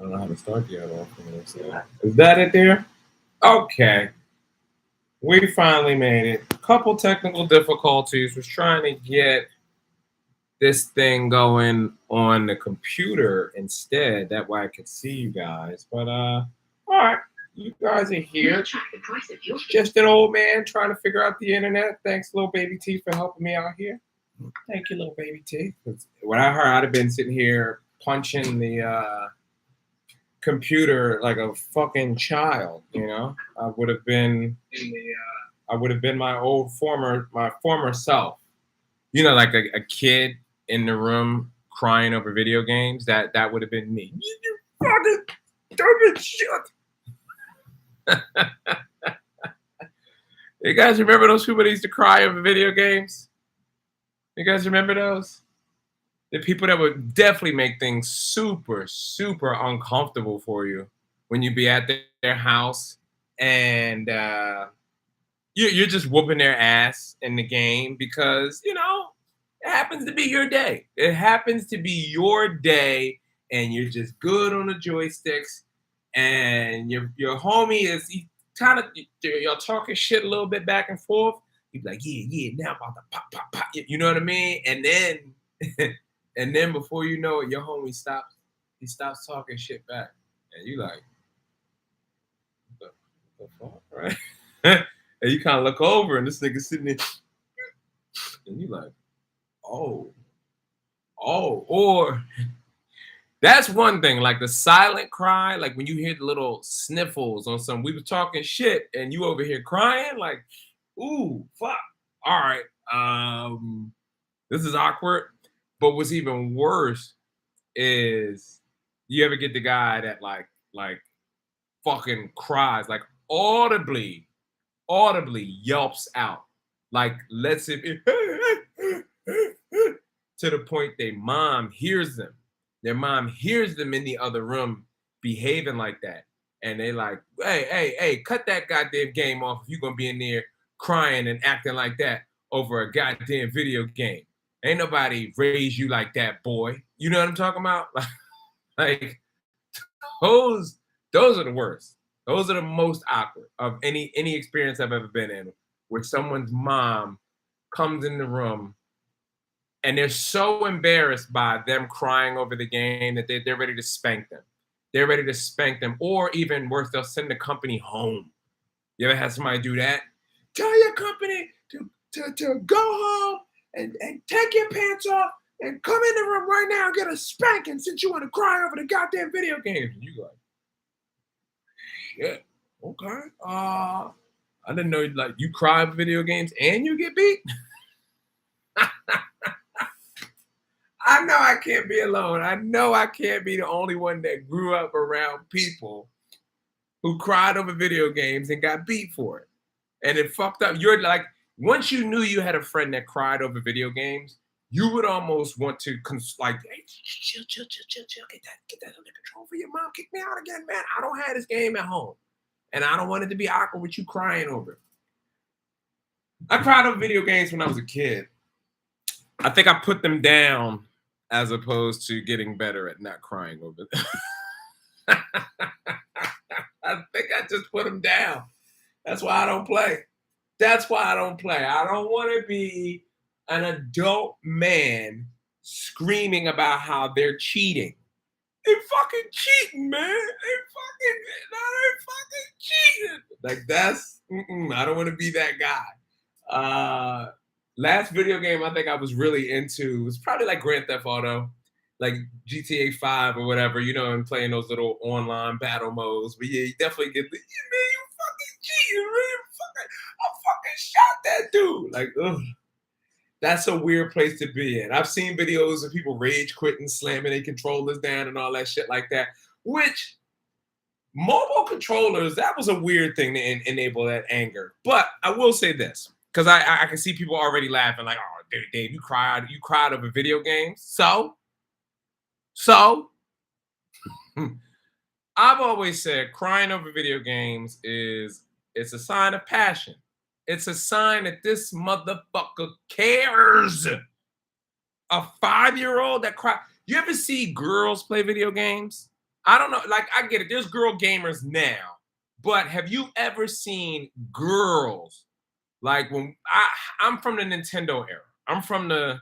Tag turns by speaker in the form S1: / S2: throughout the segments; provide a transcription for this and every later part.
S1: I don't know how to start the other one. Is that it there? Okay. We finally made it. Couple technical difficulties. Was trying to get this thing going on the computer instead. That way I could see you guys. But all right. You guys are here. Just an old man trying to figure out the internet. Thanks, little baby T, for helping me out here. Thank you, little baby T. When I heard, I'd have been sitting here punching the computer like a fucking child. You know, I would have been my former self. You know, like a kid in the room crying over video games. That would have been me. You fucking stupid shit. You guys remember those people that used to cry over video games? You guys remember those? The people that would definitely make things super, super uncomfortable for you when you be at their house and you're just whooping their ass in the game because, you know, it happens to be your day. It happens to be your day and you're just good on the joysticks and your homie is y'all talking shit a little bit back and forth. You're like, yeah, now I'm about to pop. You know what I mean? And then and then before you know it, your homie stops talking shit back. And you like, what the fuck, right? And you kind of look over and this nigga sitting there and you like, oh, or that's one thing, like the silent cry, like when you hear the little sniffles on some, we were talking shit and you over here crying, like, ooh, fuck. All right. This is awkward. But what's even worse is you ever get the guy that like fucking cries, like audibly yelps out, like lets it to the point their mom hears them. Their mom hears them in the other room behaving like that. And they like, hey, cut that goddamn game off if you're gonna be in there crying and acting like that over a goddamn video game. Ain't nobody raised you like that, boy. You know what I'm talking about? Like those are the worst. Those are the most awkward of any experience I've ever been in, where someone's mom comes in the room and they're so embarrassed by them crying over the game that they're ready to spank them. They're ready to spank them, or even worse, they'll send the company home. You ever had somebody do that? Tell your company to go home and take your pants off and come in the room right now and get a spanking since you want to cry over the goddamn video games. And you like, shit, okay. I didn't know like you cry over video games and you get beat. I know I can't be alone. I know I can't be the only one that grew up around people who cried over video games and got beat for it. And it fucked up. You're like, once you knew you had a friend that cried over video games, you would almost want to like, hey, chill. Get that under control for your mom. Kick me out again, man. I don't have this game at home. And I don't want it to be awkward with you crying over it. I cried over video games when I was a kid. I think I put them down as opposed to getting better at not crying over them. I think I just put them down. That's why I don't play. I don't want to be an adult man screaming about how they're cheating. They fucking cheating, man. They fucking cheating. Like that's, I don't want to be that guy. Last video game I think I was really into was probably like Grand Theft Auto, like GTA 5 or whatever, you know, and playing those little online battle modes. But yeah, you definitely get the, man, you fucking cheating, man. I fucking shot that dude. Like, ugh. That's a weird place to be in. I've seen videos of people rage quitting, slamming their controllers down and all that shit like that, which mobile controllers, that was a weird thing to enable that anger. But I will say this, because I can see people already laughing like, oh, Dave, you cried over video games. So I've always said crying over video games it's a sign of passion. It's a sign that this motherfucker cares. A 5-year-old that cries. You ever see girls play video games? I don't know. Like, I get it. There's girl gamers now, but have you ever seen girls like I'm from the Nintendo era. I'm from the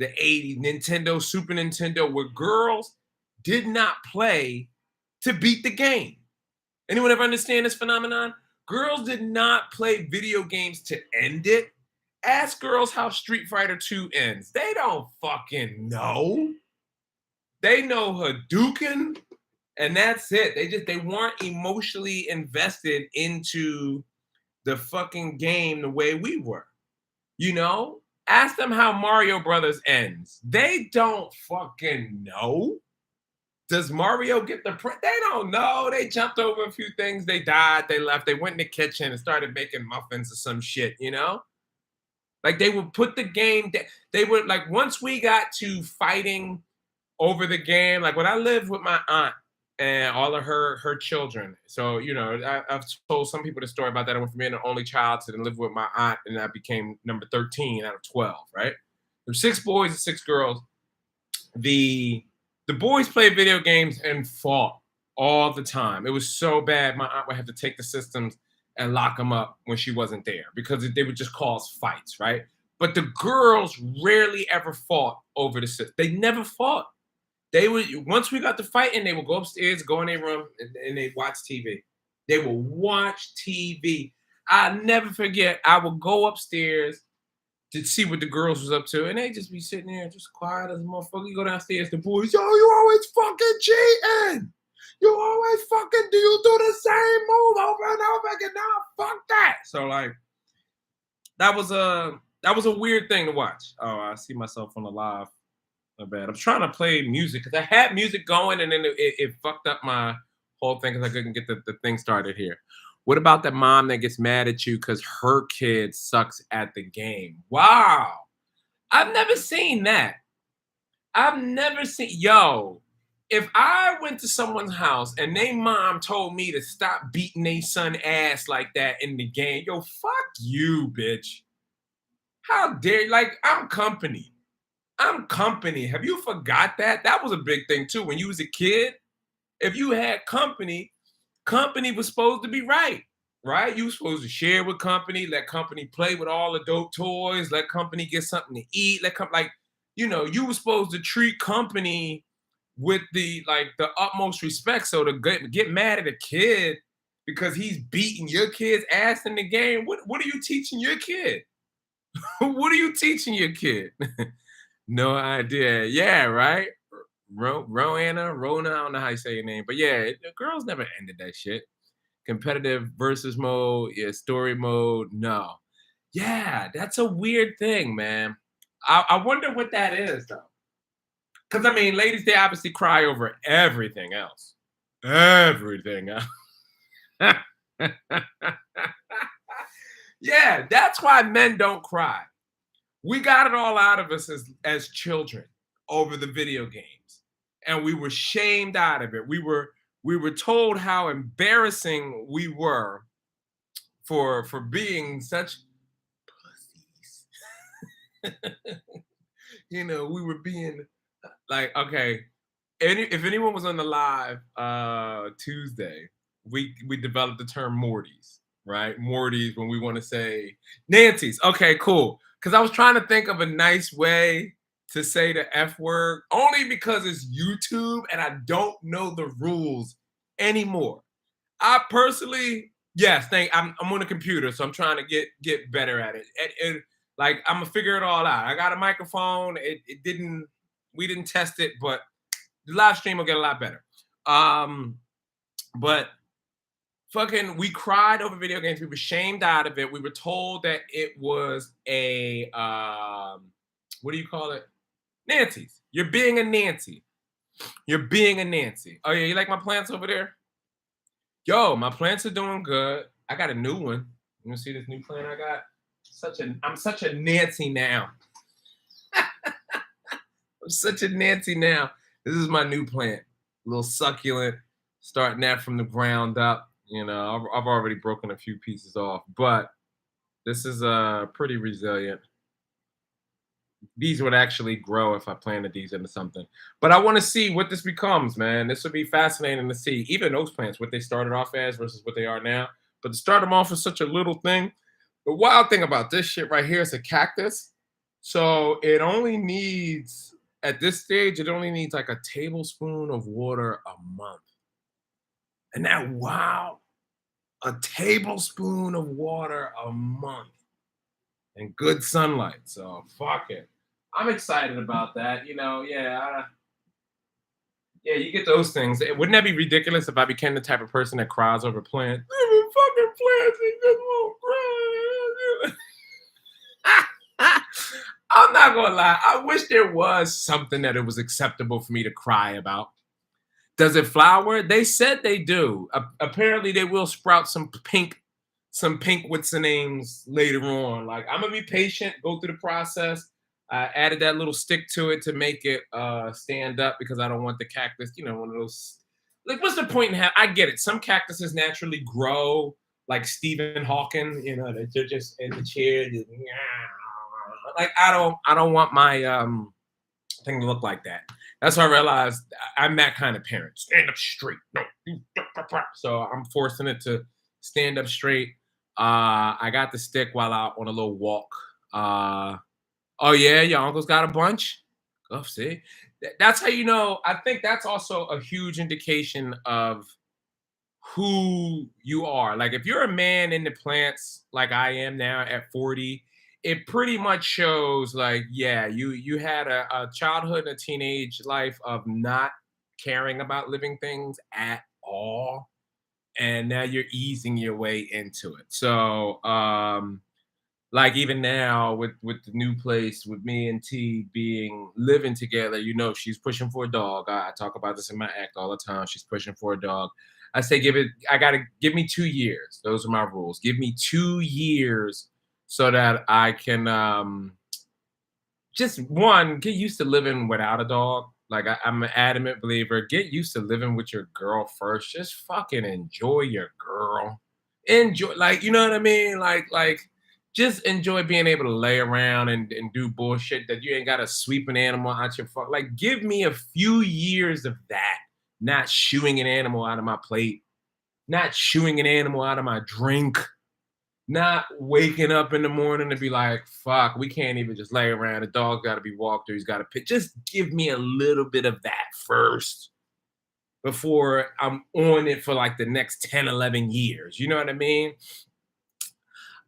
S1: 80s, Nintendo, Super Nintendo, where girls did not play to beat the game. Anyone ever understand this phenomenon? Girls did not play video games to end it. Ask girls how Street Fighter 2 ends. They don't fucking know. They know Hadouken, and that's it. They weren't emotionally invested into the fucking game the way we were. You know? Ask them how Mario Brothers ends. They don't fucking know. Does Mario get the print? They don't know. They jumped over a few things. They died. They left. They went in the kitchen and started making muffins or some shit, you know? Like they would put the game, they would like once we got to fighting over the game, like when I lived with my aunt and all of her children. So, you know, I've told some people the story about that. I went from being an only child to then live with my aunt, and I became number 13 out of 12, right? There's 6 boys and 6 girls. The boys played video games and fought all the time. It was so bad, my aunt would have to take the systems and lock them up when she wasn't there because they would just cause fights, right? But the girls rarely ever fought over the system. They never fought. They would, once we got to fighting, they would go upstairs, go in their room, and they'd watch TV. They would watch TV. I'll never forget, I would go upstairs to see what the girls was up to, and they just be sitting there just quiet as a motherfucker. You go downstairs, the boys, yo, you always fucking cheating. You always fucking do the same move over and over again. Nah, fuck that. So like, that was a weird thing to watch. Oh, I see myself on the live. My bad. I'm trying to play music because I had music going, and then it fucked up my whole thing because I couldn't get the thing started here. What about the mom that gets mad at you because her kid sucks at the game? Wow. I've never seen that. I've never seen, yo, if I went to someone's house and their mom told me to stop beating their son ass like that in the game, yo, fuck you, bitch. How dare you? Like, I'm company. I'm company. Have you forgot that? That was a big thing too. When you was a kid, if you had company, company was supposed to be right, right? You were supposed to share with company, let company play with all the dope toys, let company get something to eat, like, you know, you were supposed to treat company with the utmost respect. So to get mad at a kid because he's beating your kid's ass in the game, what are you teaching your kid? What are you teaching your kid? No idea. Yeah, right. Rona, I don't know how you say your name, but yeah, the girls never ended that shit. Competitive versus mode, yeah, story mode, no. Yeah, that's a weird thing, man. I wonder what that is though. Because I mean, ladies, they obviously cry over everything else. Everything else. Yeah, that's why men don't cry. We got it all out of us as children over the video games, and we were shamed out of it. We were told how embarrassing we were for being such pussies. You know, we were being like, okay, if anyone was on the live Tuesday, we developed the term Mortys, right? Mortys when we want to say Nancy's. Okay, cool. Because I was trying to think of a nice way to say the F word, only because it's YouTube and I don't know the rules anymore. I personally, yes, I'm on the computer, so I'm trying to get better at it. And like I'm gonna figure it all out. I got a microphone. We didn't test it, but the live stream will get a lot better. But fucking, we cried over video games. We were shamed out of it. We were told that it was a what do you call it? Nancy's. You're being a Nancy. You're being a Nancy. Oh yeah, you like my plants over there? Yo, my plants are doing good. I got a new one. You wanna see this new plant I got? I'm such a Nancy now. I'm such a Nancy now. This is my new plant. A little succulent, starting that from the ground up. You know, I've already broken a few pieces off, but this is pretty resilient. these would actually grow if I planted these into something. But I want to see what this becomes, man. This would be fascinating to see. Even those plants, what they started off as versus what they are now. But to start them off as such a little thing, the wild thing about this shit right here is a cactus. So it only needs, at this stage, it only needs like a tablespoon of water a month. And that, wow, a tablespoon of water a month and good sunlight. So fuck it. I'm excited about that. Yeah, you get those things. Wouldn't that be ridiculous if I became the type of person that cries over plants? Fucking plants, they just won't grow. I'm not gonna lie. I wish there was something that it was acceptable for me to cry about. Does it flower? They said they do. Apparently, they will sprout some pink with some names later on. Like, I'm gonna be patient, go through the process. I added that little stick to it to make it stand up because I don't want the cactus, one of those. Like, what's the point in having? I get it. Some cactuses naturally grow like Stephen Hawking, that they're just in the chair. Like, I don't want my thing to look like that. That's why I realized I'm that kind of parent. Stand up straight. No, so I'm forcing it to stand up straight. I got the stick while out on a little walk. Oh yeah, your uncle's got a bunch. Oh, see, that's how you know. I think that's also a huge indication of who you are. Like, if you're a man in the plants, like I am now at 40, it pretty much shows, like, yeah, you had a childhood and a teenage life of not caring about living things at all, and now you're easing your way into it. So like, even now with the new place, with me and T being living together, she's pushing for a dog. I talk about this in my act all the time. She's pushing for a dog. I say, I gotta give me 2 years. Those are my rules. Give me 2 years so that I can just, one, get used to living without a dog. Like, I'm an adamant believer. Get used to living with your girl first. Just fucking enjoy your girl. Enjoy, like, you know what I mean? Like, just enjoy being able to lay around and do bullshit that you ain't got to sweep an animal out your fuck. Like, give me a few years of that. Not shooing an animal out of my plate. Not shooing an animal out of my drink. Not waking up in the morning to be like, fuck, we can't even just lay around. The dog got to be walked or he's got to pit. Just give me a little bit of that first before I'm on it for like the next 10, 11 years. You know what I mean?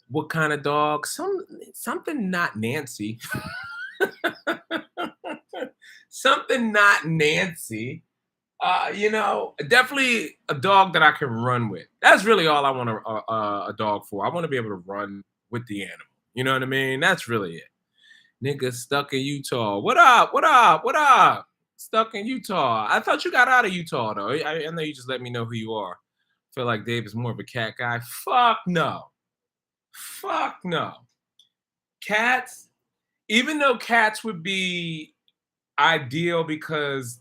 S1: What kind of dog? Something not Nancy. Something not Nancy. Definitely a dog that I can run with. That's really all I want a dog for. I want to be able to run with the animal. You know what I mean? That's really it. Nigga stuck in Utah. What up? What up? What up? Stuck in Utah. I thought you got out of Utah though. I know you just let me know who you are. Feel like Dave is more of a cat guy. Fuck no. Fuck no. Cats, even though cats would be ideal because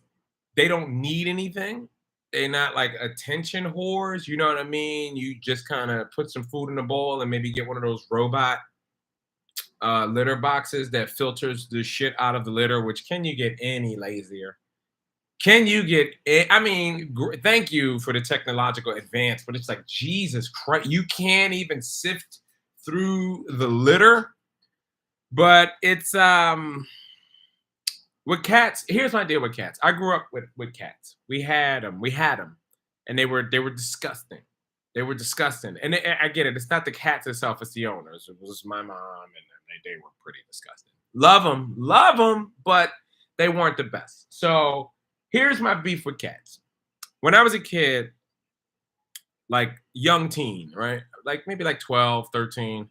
S1: they don't need anything. They're not like attention whores. You know what I mean? You just kind of put some food in a bowl and maybe get one of those robot litter boxes that filters the shit out of the litter, which can you get any lazier? Can you get I mean, thank you for the technological advance, but it's like, Jesus Christ, you can't even sift through the litter. But it's with cats, here's my deal with cats. I grew up with cats. We had them, and they were disgusting. They were disgusting, and I get it. It's not the cats itself; it's the owners. It was my mom, and they were pretty disgusting. Love them, but they weren't the best. So here's my beef with cats. When I was a kid, like young teen, right? Like maybe like 12, 13,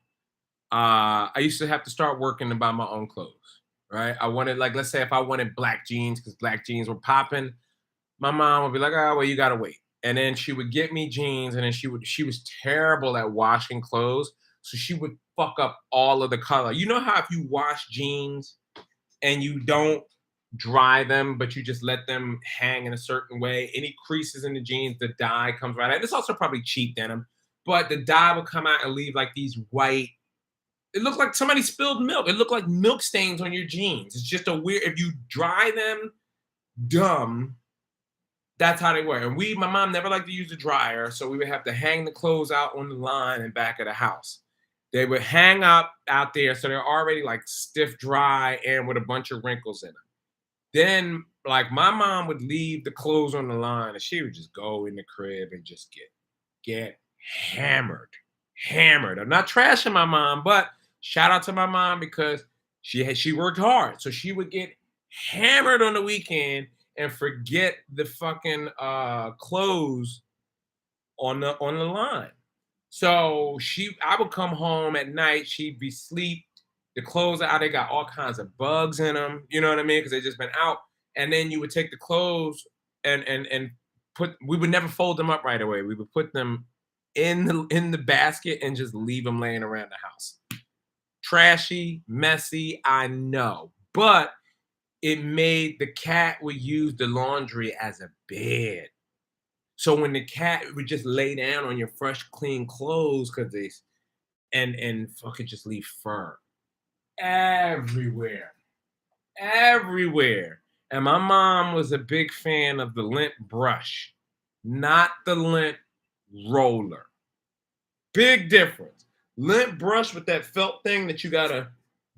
S1: I used to have to start working to buy my own clothes. Right. I wanted, like, let's say if I wanted black jeans because black jeans were popping, my mom would be like, oh, well, you gotta wait. And then she would get me jeans, and then she was terrible at washing clothes. So she would fuck up all of the color. You know how if you wash jeans and you don't dry them, but you just let them hang in a certain way, any creases in the jeans, the dye comes right out. It's also probably cheap denim, but the dye will come out and leave like these white It looked like somebody spilled milk. It looked like milk stains on your jeans. It's just a weird, if you dry them dumb, that's how they were. And my mom never liked to use the dryer, so we would have to hang the clothes out on the line in back of the house. They would hang up out there, so they're already like stiff, dry, and with a bunch of wrinkles in them. Then, like, my mom would leave the clothes on the line, and she would just go in the crib and just get hammered, hammered. I'm not trashing my mom, but shout out to my mom because she worked hard, so she would get hammered on the weekend and forget the fucking clothes on the line. So I would come home at night, she'd be asleep, the clothes are out, they got all kinds of bugs in them, you know what I mean? Because they just been out. And then you would take the clothes and we would never fold them up right away. We would put them in the basket and just leave them laying around the house. Trashy, messy, I know. But it made the cat would use the laundry as a bed. So when the cat would just lay down on your fresh, clean clothes, because they and fucking just leave fur everywhere, everywhere. And my mom was a big fan of the lint brush, not the lint roller. Big difference. Lint brush with that felt thing that you gotta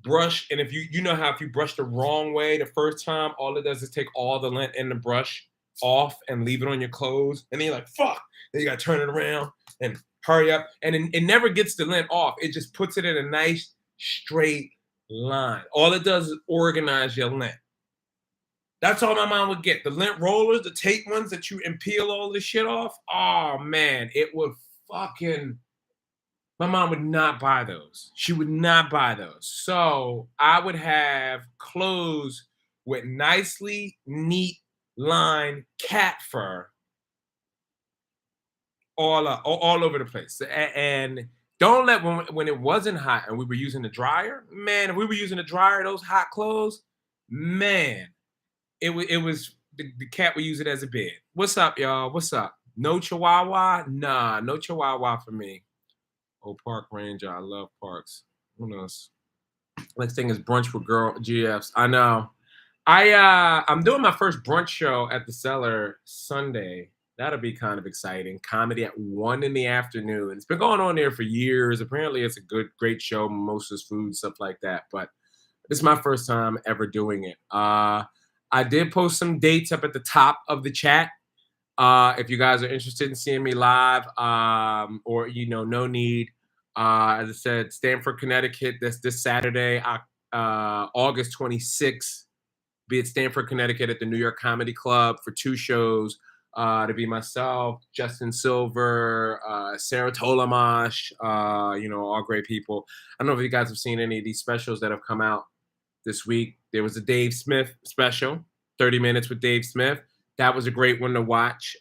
S1: brush, and if you know how if you brush the wrong way the first time, all it does is take all the lint in the brush off and leave it on your clothes, and then you're like, fuck. Then you gotta turn it around and hurry up, and it never gets the lint off. It just puts it in a nice straight line. All it does is organize your lint. That's all my mom would get. The lint rollers, the tape ones that you and peel all this shit off. Oh man, it would fucking. My mom would not buy those. She would not buy those. So I would have clothes with nicely neat lined cat fur all over the place. And don't let when it wasn't hot and we were using the dryer, man. If we were using the dryer, those hot clothes, man, it was the cat would use it as a bed. What's up, y'all? What's up? No chihuahua? Nah, no chihuahua for me. Oh, park ranger. I love parks. Who knows? Next thing is brunch with girl GFs. I know. I'm doing my first brunch show at the Cellar Sunday. That'll be kind of exciting. Comedy at 1 p.m. It's been going on there for years. Apparently, it's a great show. Mimosas, food, stuff like that. But it's my first time ever doing it. I did post some dates up at the top of the chat. If you guys are interested in seeing me live, or no need. As I said, Stamford, Connecticut. That's this Saturday, August 26th. Be at Stamford, Connecticut at the New York Comedy Club for 2 shows. To be myself, Justin Silver, Sarah Tolamash, all great people. I don't know if you guys have seen any of these specials that have come out this week. There was a Dave Smith special, 30 Minutes with Dave Smith. That was a great one to watch.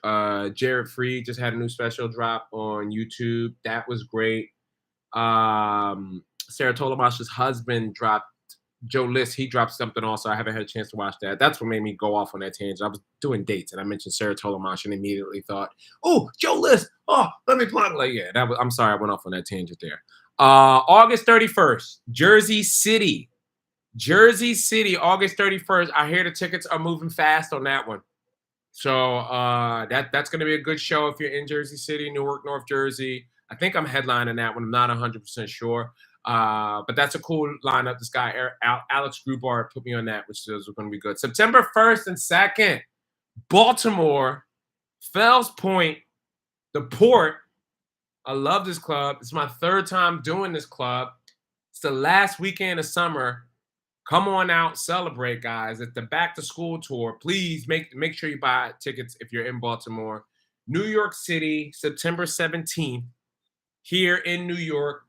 S1: Jared Freed just had a new special drop on YouTube. That was great. Sarah Tolamash's husband dropped, Joe List, he dropped something also. I haven't had a chance to watch that. That's what made me go off on that tangent. I was doing dates and I mentioned Sarah Tolamash and immediately thought, oh, Joe List. Oh, let me plug. Like, yeah, I'm sorry, I went off on that tangent there. August 31st, Jersey City. Jersey City, August 31st. I hear the tickets are moving fast on that one. So that's going to be a good show if you're in Jersey City, Newark, North Jersey. I think I'm headlining that one. I'm not 100% sure. But that's a cool lineup. This guy, Alex Grubar, put me on that, which is going to be good. September 1st and 2nd, Baltimore, Fells Point, The Port. I love this club. It's my 3rd time doing this club. It's the last weekend of summer. Come on out, celebrate, guys. It's the back to school tour. Please make sure you buy tickets if you're in Baltimore. New York City, September 17th, here in New York.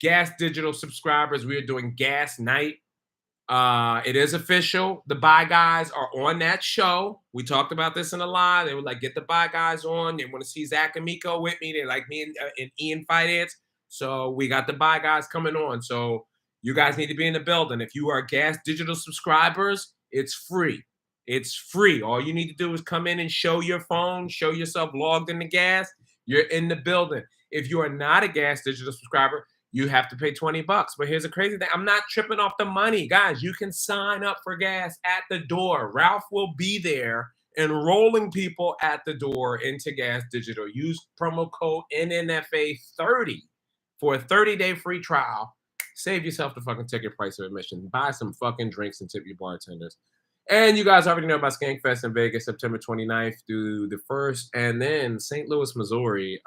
S1: Gas Digital subscribers, we are doing Gas Night. It is official. The Bye Guys are on that show. We talked about this in the live. They were like, get the Bye Guys on. They want to see Zach and Miko with me. They like me and Ian Finance. So we got the Bye Guys coming on. So you guys need to be in the building. If you are Gas Digital subscribers, it's free. It's free. All you need to do is come in and show your phone, show yourself logged into Gas. You're in the building. If you are not a Gas Digital subscriber, you have to pay $20. But here's the crazy thing. I'm not tripping off the money. Guys, you can sign up for gas at the door. Ralph will be there enrolling people at the door into Gas Digital. Use promo code NNFA30 for a 30-day free trial. Save yourself the fucking ticket price of admission. Buy some fucking drinks and tip your bartenders. And you guys already know about Skankfest in Vegas, September 29th through the 1st. And then St. Louis, Missouri,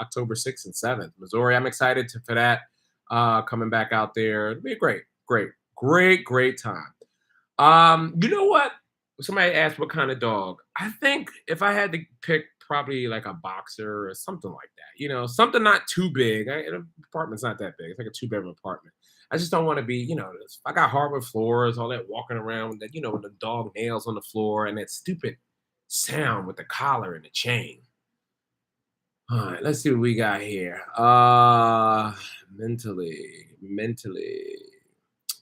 S1: October 6th and 7th. Missouri, I'm excited for that. Coming back out there. It'll be a great time. You know what? Somebody asked what kind of dog. I think if I had to pick, probably like a boxer or something like that. You know, something not too big. The apartment's not that big. It's like a 2-bedroom apartment. I just don't want to be, you know, I got hardwood floors, all that walking around with that, you know, with the dog nails on the floor and that stupid sound with the collar and the chain. All right, let's see what we got here. Mentally.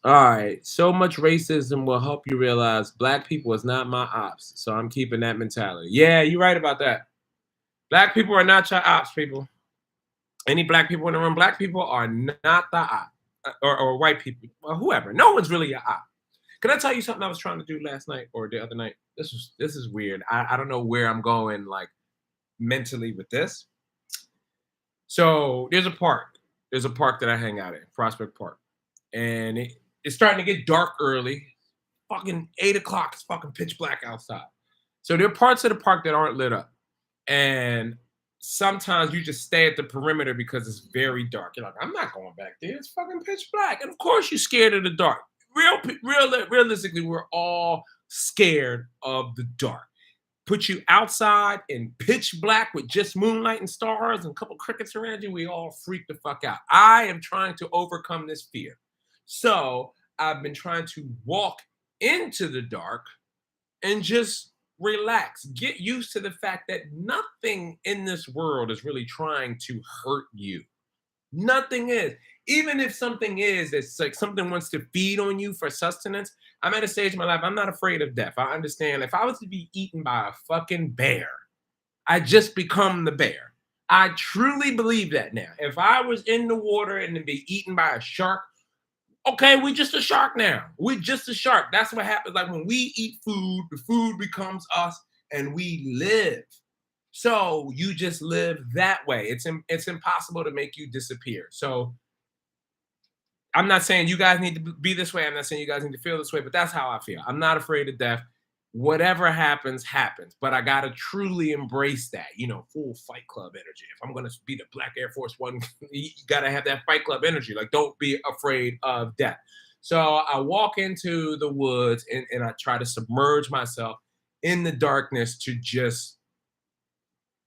S1: All right, so much racism will help you realize black people is not my ops. So I'm keeping that mentality. Yeah, you're right about that. Black people are not your ops, people. Any black people in the room, black people are not the op. Or white people, or whoever. No one's really your op. Can I tell you something I was trying to do last night or the other night? This is weird. I don't know where I'm going like mentally with this. So there's a park. There's a park that I hang out in, Prospect Park. And it's starting to get dark early. Fucking 8 o'clock. It's fucking pitch black outside. So there are parts of the park that aren't lit up. And sometimes you just stay at the perimeter because it's very dark. You're like, I'm not going back there. It's fucking pitch black. And of course you're scared of the dark. Realistically, we're all scared of the dark. Put you outside in pitch black with just moonlight and stars and a couple crickets around you, we all freak the fuck out. I am trying to overcome this fear. So I've been trying to walk into the dark and just relax. Get used to the fact that nothing in this world is really trying to hurt you. Nothing is. Even if something is, it's like something wants to feed on you for sustenance. I'm at a stage in my life, I'm not afraid of death. I understand if I was to be eaten by a fucking bear, I just become the bear. I truly believe that now. If I was in the water and then be eaten by a shark, okay, we're just a shark now. We're just a shark. That's what happens. Like when we eat food, the food becomes us and we live. So you just live that way. It's impossible to make you disappear. So I'm not saying you guys need to be this way. I'm not saying you guys need to feel this way, but that's how I feel. I'm not afraid of death. Whatever happens, happens. But I got to truly embrace that, you know, full Fight Club energy. If I'm going to be the Black Air Force One, you got to have that Fight Club energy. Like, don't be afraid of death. So I walk into the woods and I try to submerge myself in the darkness to just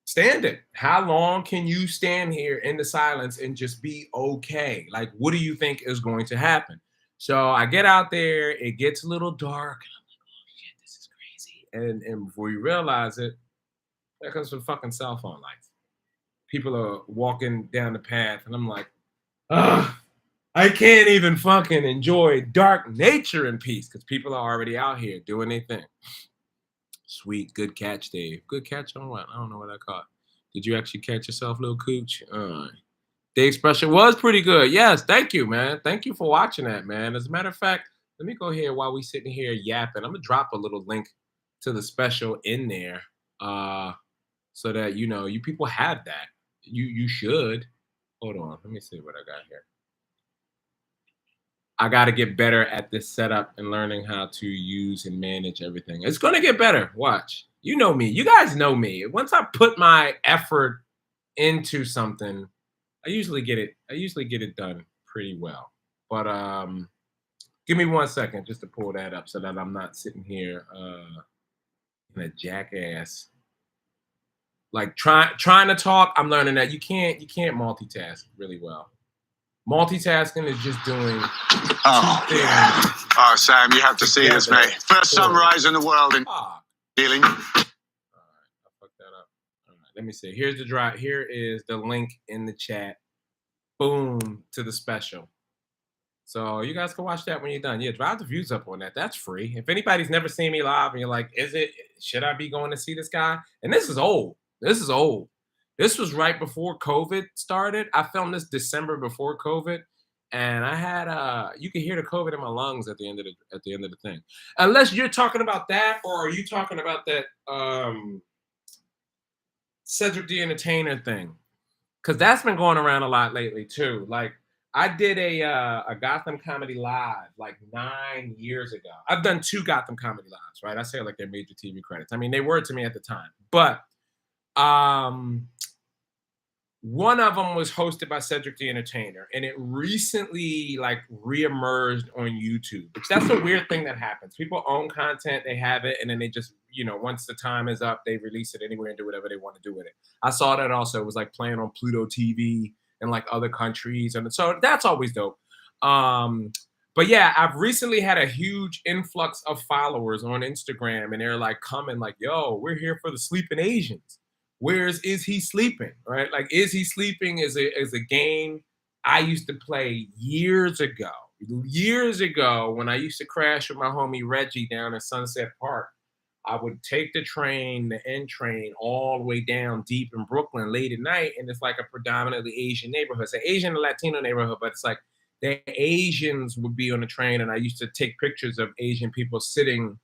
S1: stand it. How long can you stand here in the silence and just be okay? Like, what do you think is going to happen? So I get out there, it gets a little dark. And before you realize it, there comes some fucking cell phone lights. People are walking down the path, and I'm like, I can't even fucking enjoy dark nature in peace because people are already out here doing their thing. Sweet, good catch, Dave. Good catch on what? I don't know what I caught. Did you actually catch yourself, little cooch? The expression was pretty good. Yes, thank you, man. Thank you for watching that, man. As a matter of fact, let me go here while we sitting here yapping. I'm gonna drop a little link to the special in there so that, you know, you people have that. You should. Hold on. Let me see what I got here. I got to get better at this setup and learning how to use and manage everything. It's going to get better. Watch. You know me. You guys know me. Once I put my effort into something, I usually get it done pretty well. But give me 1 second just to pull that up so that I'm not sitting here in a jackass. Like trying to talk, I'm learning that you can't multitask really well. Multitasking is just doing two things.
S2: Oh, Sam, you have to see this, mate. First sunrise in the world in dealing.
S1: All right, I fucked that up. All right, let me see. Here's the drive. Here is the link in the chat. Boom, to the special. So you guys can watch that when you're done. Yeah, drive the views up on that. That's free. If anybody's never seen me live and you're like, should I be going to see this guy? And this is old. This is old. This was right before COVID started. I filmed this December before COVID, and I had you could hear the COVID in my lungs at the end of the thing. Unless you're talking about that, or are you talking about that Cedric the Entertainer thing? Because that's been going around a lot lately too. Like I did a Gotham Comedy Live like 9 years ago. I've done 2 Gotham Comedy Lives, right? I say like they're major TV credits. I mean, they were to me at the time, but one of them was hosted by Cedric the Entertainer, and it recently like reemerged on YouTube. Which that's a weird thing that happens. People own content, they have it, and then they just, once the time is up, they release it anywhere and do whatever they want to do with it. I saw that also. It was like playing on Pluto TV in like other countries, and so that's always dope. But yeah, I've recently had a huge influx of followers on Instagram, and they're like coming like, "Yo, we're here for the sleeping Asians. Where's Is He Sleeping?" Right? Like, Is He Sleeping is a game I used to play years ago. Years ago, when I used to crash with my homie Reggie down in Sunset Park, I would take the train, the N train, all the way down deep in Brooklyn late at night, and it's like a predominantly Asian neighborhood. It's an Asian and Latino neighborhood, but it's like the Asians would be on the train, and I used to take pictures of Asian people sitting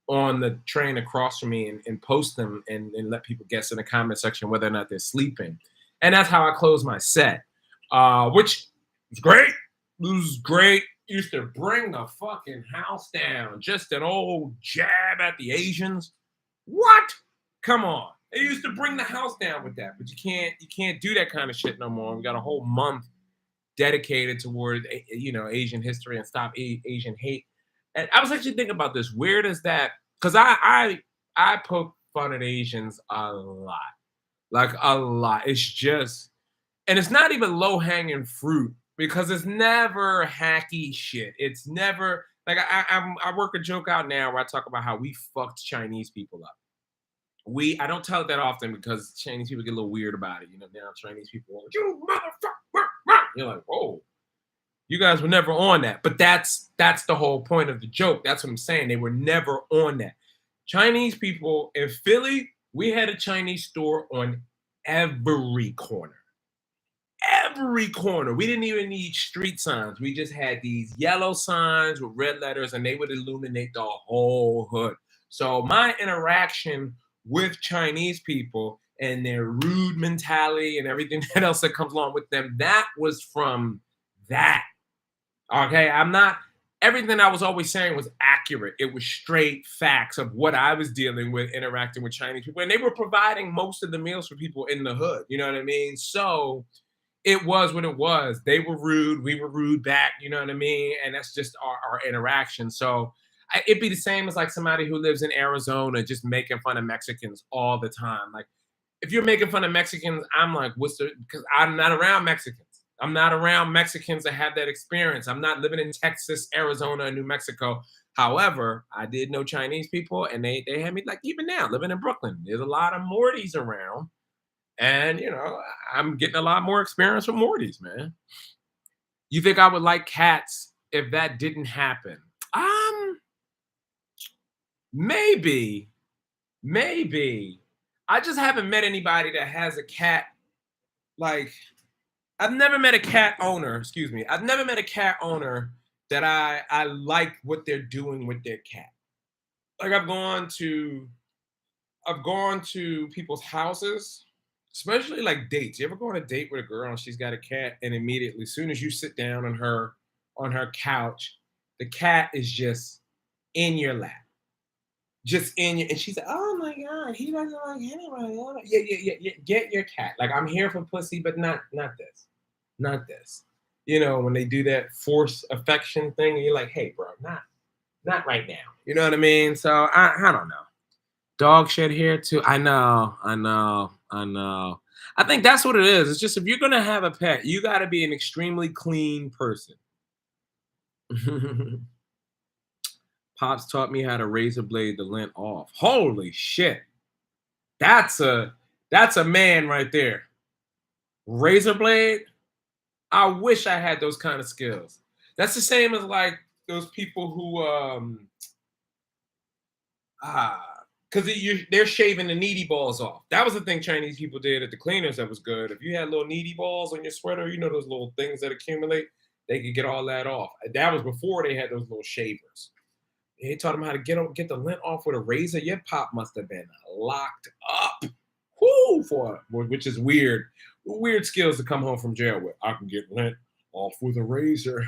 S1: on the train across from me and post them and let people guess in the comment section whether or not they're sleeping. And that's how I close my set, which is great. It was great. Used to bring the fucking house down. Just an old jab at the Asians. What? Come on. They used to bring the house down with that, but you can't do that kind of shit no more. We got a whole month dedicated toward Asian history and stop Asian hate. And I was actually thinking about this. Where does that? Because I poke fun at Asians a lot, like a lot. It's just, and it's not even low hanging fruit because it's never hacky shit. It's never like I work a joke out now where I talk about how we fucked Chinese people up. I don't tell it that often because Chinese people get a little weird about it. Now Chinese people, you motherfucker. You're like, whoa. You guys were never on that. But that's the whole point of the joke. That's what I'm saying. They were never on that. Chinese people in Philly, we had a Chinese store on every corner. Every corner. We didn't even need street signs. We just had these yellow signs with red letters, and they would illuminate the whole hood. So my interaction with Chinese people and their rude mentality and everything else that comes along with them, that was from that. Okay, everything I was always saying was accurate. It was straight facts of what I was dealing with interacting with Chinese people. And they were providing most of the meals for people in the hood. You know what I mean? So it was what it was. They were rude. We were rude back. You know what I mean? And that's just our interaction. So it'd be the same as like somebody who lives in Arizona just making fun of Mexicans all the time. Like if you're making fun of Mexicans, I'm like, because I'm not around Mexicans. I'm not around Mexicans that have that experience. I'm not living in Texas, Arizona, and New Mexico. However, I did know Chinese people, and they had me, like, even now, living in Brooklyn. There's a lot of Mortys around, and, I'm getting a lot more experience with Mortys, man. You think I would like cats if that didn't happen? Maybe. I just haven't met anybody that has a cat, like... I've never met a cat owner, I've never met a cat owner that I like what they're doing with their cat. Like I've gone to people's houses, especially like dates. You ever go on a date with a girl and she's got a cat, and immediately, as soon as you sit down on her couch, the cat is just in your lap. Just in your, and she's like, oh my God, he doesn't like anybody. Yeah. Get your cat. Like, I'm here for pussy, but not this. Not this. When they do that force affection thing, and you're like, hey, bro, not right now. You know what I mean? So I don't know. Dog shed hair too. I know. I think that's what it is. It's just, if you're gonna have a pet, you gotta be an extremely clean person. Pops taught me how to razor blade the lint off. Holy shit. That's a man right there. Razor blade? I wish I had those kind of skills. That's the same as like those people who because they're shaving the needy balls off. That was the thing Chinese people did at the cleaners that was good. If you had little needy balls on your sweater, you know those little things that accumulate, they could get all that off. That was before they had those little shavers. They taught them how to get the lint off with a razor. Your pop must have been locked up. Which is weird. Weird skills to come home from jail with. I can get lint off with a razor.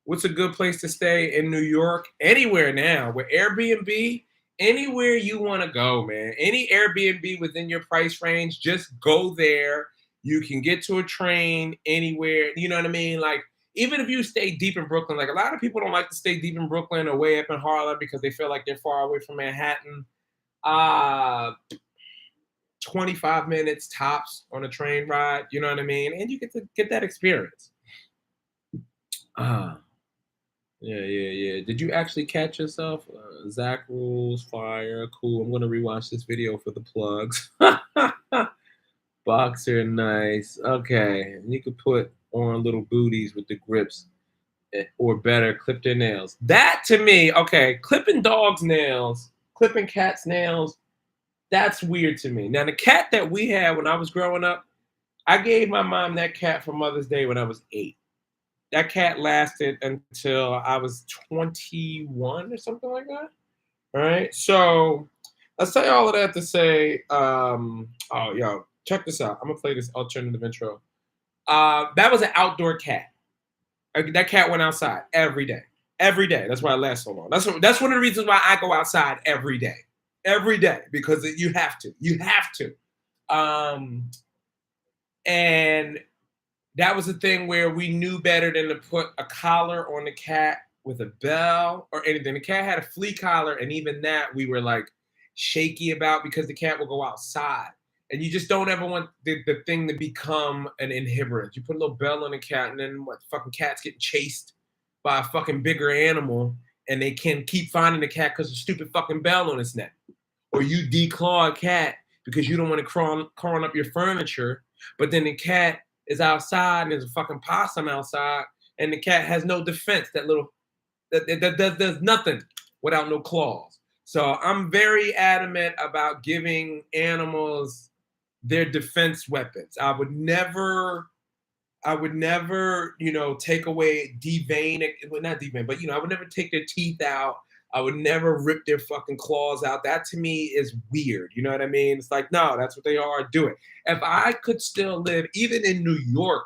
S1: What's a good place to stay in New York? Anywhere now. With Airbnb, anywhere you want to go, man. Any Airbnb within your price range, just go there. You can get to a train anywhere. You know what I mean? Like, even if you stay deep in Brooklyn, like a lot of people don't like to stay deep in Brooklyn or way up in Harlem because they feel like they're far away from Manhattan. 25 minutes tops on a train ride, you know what I mean? And you get to get that experience. Yeah. Did you actually catch yourself? Zach Rules, fire, cool. I'm gonna rewatch this video for the plugs. Boxer, nice. Okay, you could put on little booties with the grips, or better, clip their nails. That to me, okay, clipping dogs' nails, clipping cats' nails, that's weird to me. Now, the cat that we had when I was growing up, I gave my mom that cat for Mother's Day when I was 8. That cat lasted until I was 21 or something like that. All right. So I say all of that to say, check this out. I'm gonna play this alternative intro. That was an outdoor cat. That cat went outside every day. Every day. That's why it lasts so long. That's one of the reasons why I go outside every day. Every day, because you have to. You have to. And that was the thing where we knew better than to put a collar on the cat with a bell or anything. The cat had a flea collar, and even that we were like shaky about because the cat will go outside. And you just don't ever want the thing to become an inhibitor. You put a little bell on the cat, and then what? Fucking cat's getting chased by a fucking bigger animal, and they can keep finding the cat because of stupid fucking bell on its neck. Or you declaw a cat because you don't want to crawling up your furniture, but then the cat is outside and there's a fucking possum outside, and the cat has no defense. That does nothing without no claws. So I'm very adamant about giving animals their defense weapons. I would never, take away not devein, but I would never take their teeth out. I would never rip their fucking claws out. That to me is weird. You know what I mean? It's like, no, that's what they are. Do it. If I could still live, even in New York,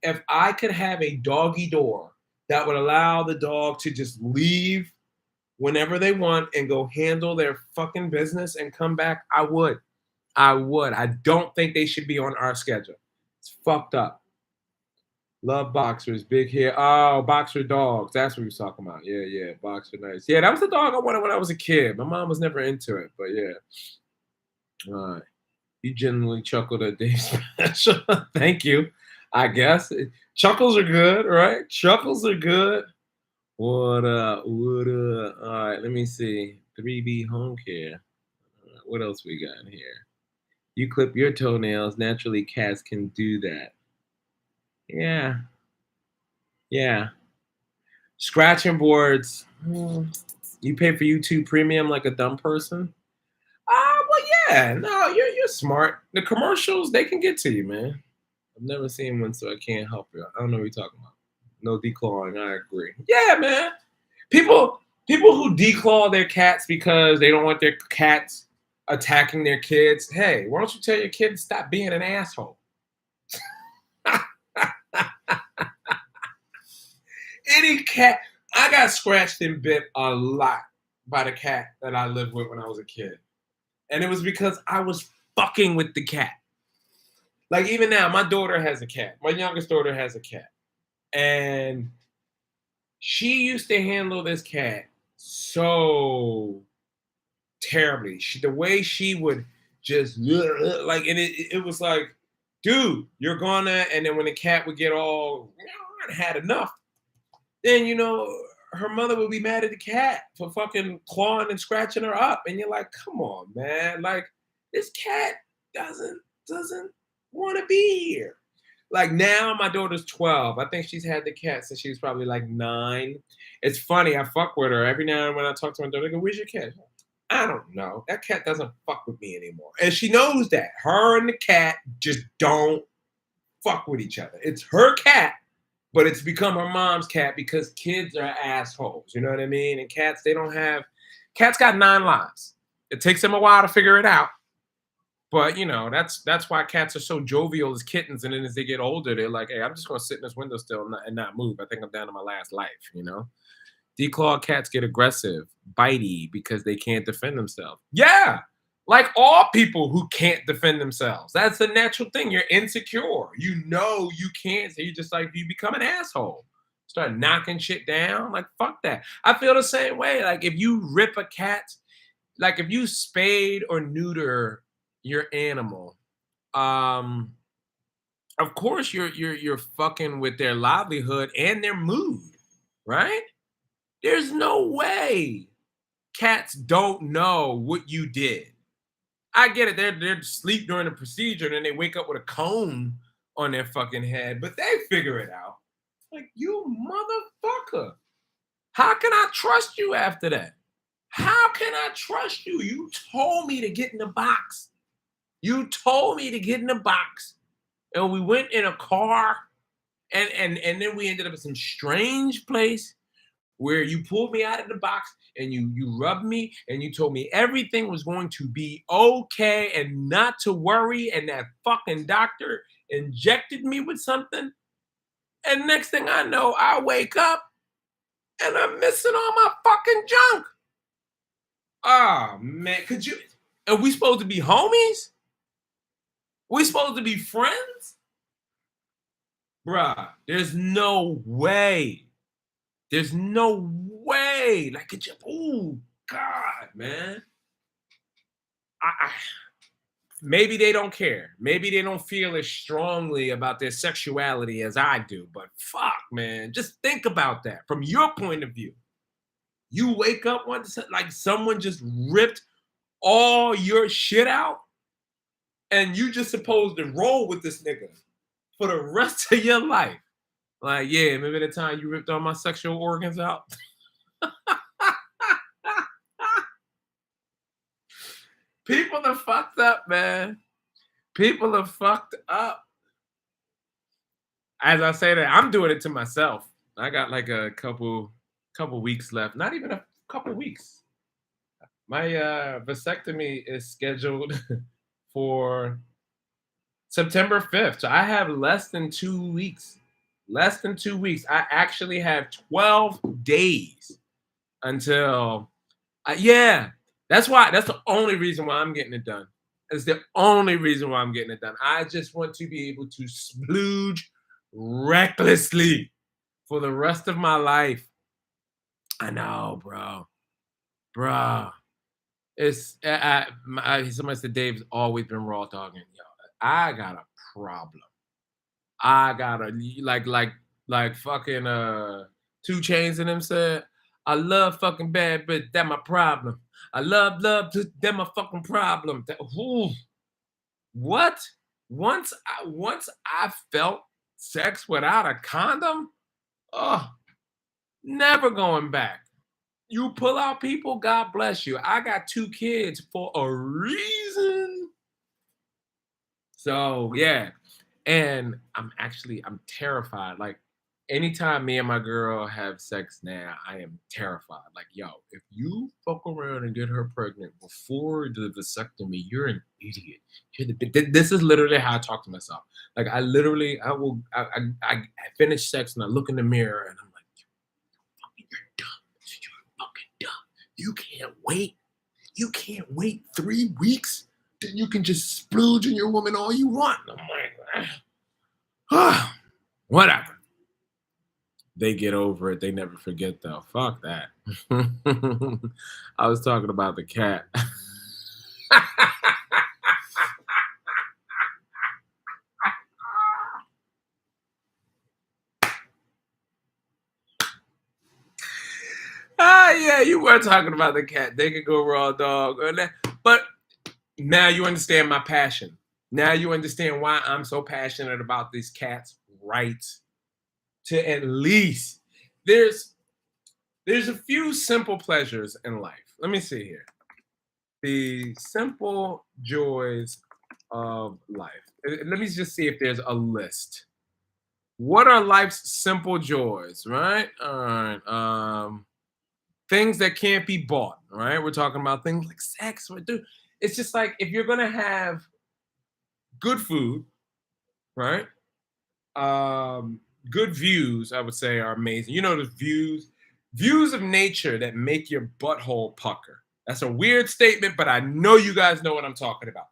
S1: if I could have a doggy door that would allow the dog to just leave whenever they want and go handle their fucking business and come back, I would. I don't think they should be on our schedule. It's fucked up. Love boxers, big hair. Oh, boxer dogs. That's what we was talking about. Yeah, boxer nice. Yeah, that was the dog I wanted when I was a kid. My mom was never into it, but yeah. All right. You genuinely chuckled at Dave's special. Thank you, I guess. Chuckles are good, right? Chuckles are good. What up? All right, let me see. 3B home care. What else we got in here? You clip your toenails. Naturally, cats can do that. Yeah. Scratching boards. You pay for YouTube Premium like a dumb person? Well, yeah. No, you're smart. The commercials, they can get to you, man. I've never seen one, so I can't help you. I don't know what you're talking about. No declawing. I agree. Yeah, man. People who declaw their cats because they don't want their cats attacking their kids. Hey, why don't you tell your kid to stop being an asshole? Any cat, I got scratched and bit a lot by the cat that I lived with when I was a kid. And it was because I was fucking with the cat. Like even now, my daughter has a cat. My youngest daughter has a cat. And she used to handle this cat so terribly. The way she would just like, and it was like, dude, you're gonna, and then when the cat would get all, I had enough. Then, her mother would be mad at the cat for fucking clawing and scratching her up. And you're like, come on, man. Like, this cat doesn't want to be here. Like, now my daughter's 12. I think she's had the cat since she was probably like 9. It's funny. I fuck with her. Every now and when I talk to my daughter, I go, where's your cat? I don't know. That cat doesn't fuck with me anymore. And she knows that. Her and the cat just don't fuck with each other. It's her cat, but it's become her mom's cat because kids are assholes. You know what I mean? And cats, cats got 9 lives. It takes them a while to figure it out. But that's why cats are so jovial as kittens, and then as they get older, they're like, "Hey, I'm just gonna sit in this windowsill and not move. I think I'm down to my last life." Declawed cats get aggressive, bitey because they can't defend themselves. Yeah, like all people who can't defend themselves. That's the natural thing. You're insecure. You know you can't, so you become an asshole. Start knocking shit down. Like fuck that. I feel the same way. Like if you rip a cat, like if you spade or neuter your animal, of course you're fucking with their livelihood and their mood, right? There's no way cats don't know what you did. I get it. They're asleep during the procedure and then they wake up with a cone on their fucking head, but they figure it out. Like, you motherfucker. How can I trust you after that? How can I trust you? You told me to get in the box. You told me to get in the box. And we went in a car and then we ended up in some strange place where you pulled me out of the box and you rubbed me and you told me everything was going to be okay and not to worry, and that fucking doctor injected me with something, and next thing I know, I wake up and I'm missing all my fucking junk. Oh man, are we supposed to be homies? We supposed to be friends? Bruh, there's no way. There's no way. Like, oh God, man. Maybe they don't care. Maybe they don't feel as strongly about their sexuality as I do. But fuck, man. Just think about that from your point of view. You wake up one like someone just ripped all your shit out, and you just supposed to roll with this nigga for the rest of your life. Like, yeah, maybe the time you ripped all my sexual organs out. People are fucked up, man. People are fucked up. As I say that, I'm doing it to myself. I got like a couple weeks left. Not even a couple weeks. My vasectomy is scheduled for September 5th. So I have less than 2 weeks. Less than 2 weeks. I actually have 12 days until, yeah. That's the only reason why I'm getting it done. It's the only reason why I'm getting it done. I just want to be able to splooge recklessly for the rest of my life. I know, bro. It's somebody said Dave's always been raw dogging. Yo, I got a problem. I got a like fucking 2 Chainz and them said, I love fucking bad, but that my problem. I love, that my fucking problem. What? Once I felt sex without a condom, oh, never going back. You pull out people, God bless you. I got 2 kids for a reason. So yeah. And I'm terrified. Like, anytime me and my girl have sex now, I am terrified. Like, yo, if you fuck around and get her pregnant before the vasectomy, you're an idiot. This is literally how I talk to myself. Like, I finish sex and I look in the mirror and I'm like, you're dumb. You're fucking dumb. You can't wait 3 weeks. Then you can just splooge in your woman all you want. And I'm like, whatever. They get over it. They never forget, though. Fuck that. I was talking about the cat. Yeah, you were talking about the cat. They could go raw dog. But now you understand my passion. Now you understand why I'm so passionate about these cats' rights. To at least, there's a few simple pleasures in life. Let me see here. The simple joys of life. Let me just see if there's a list. What are life's simple joys, right? All right. Things that can't be bought, right? We're talking about things like sex. Dude, it's just like if you're gonna have good food, right? Good views, I would say, are amazing. You know, the views of nature that make your butthole pucker. That's a weird statement, but I know you guys know what I'm talking about.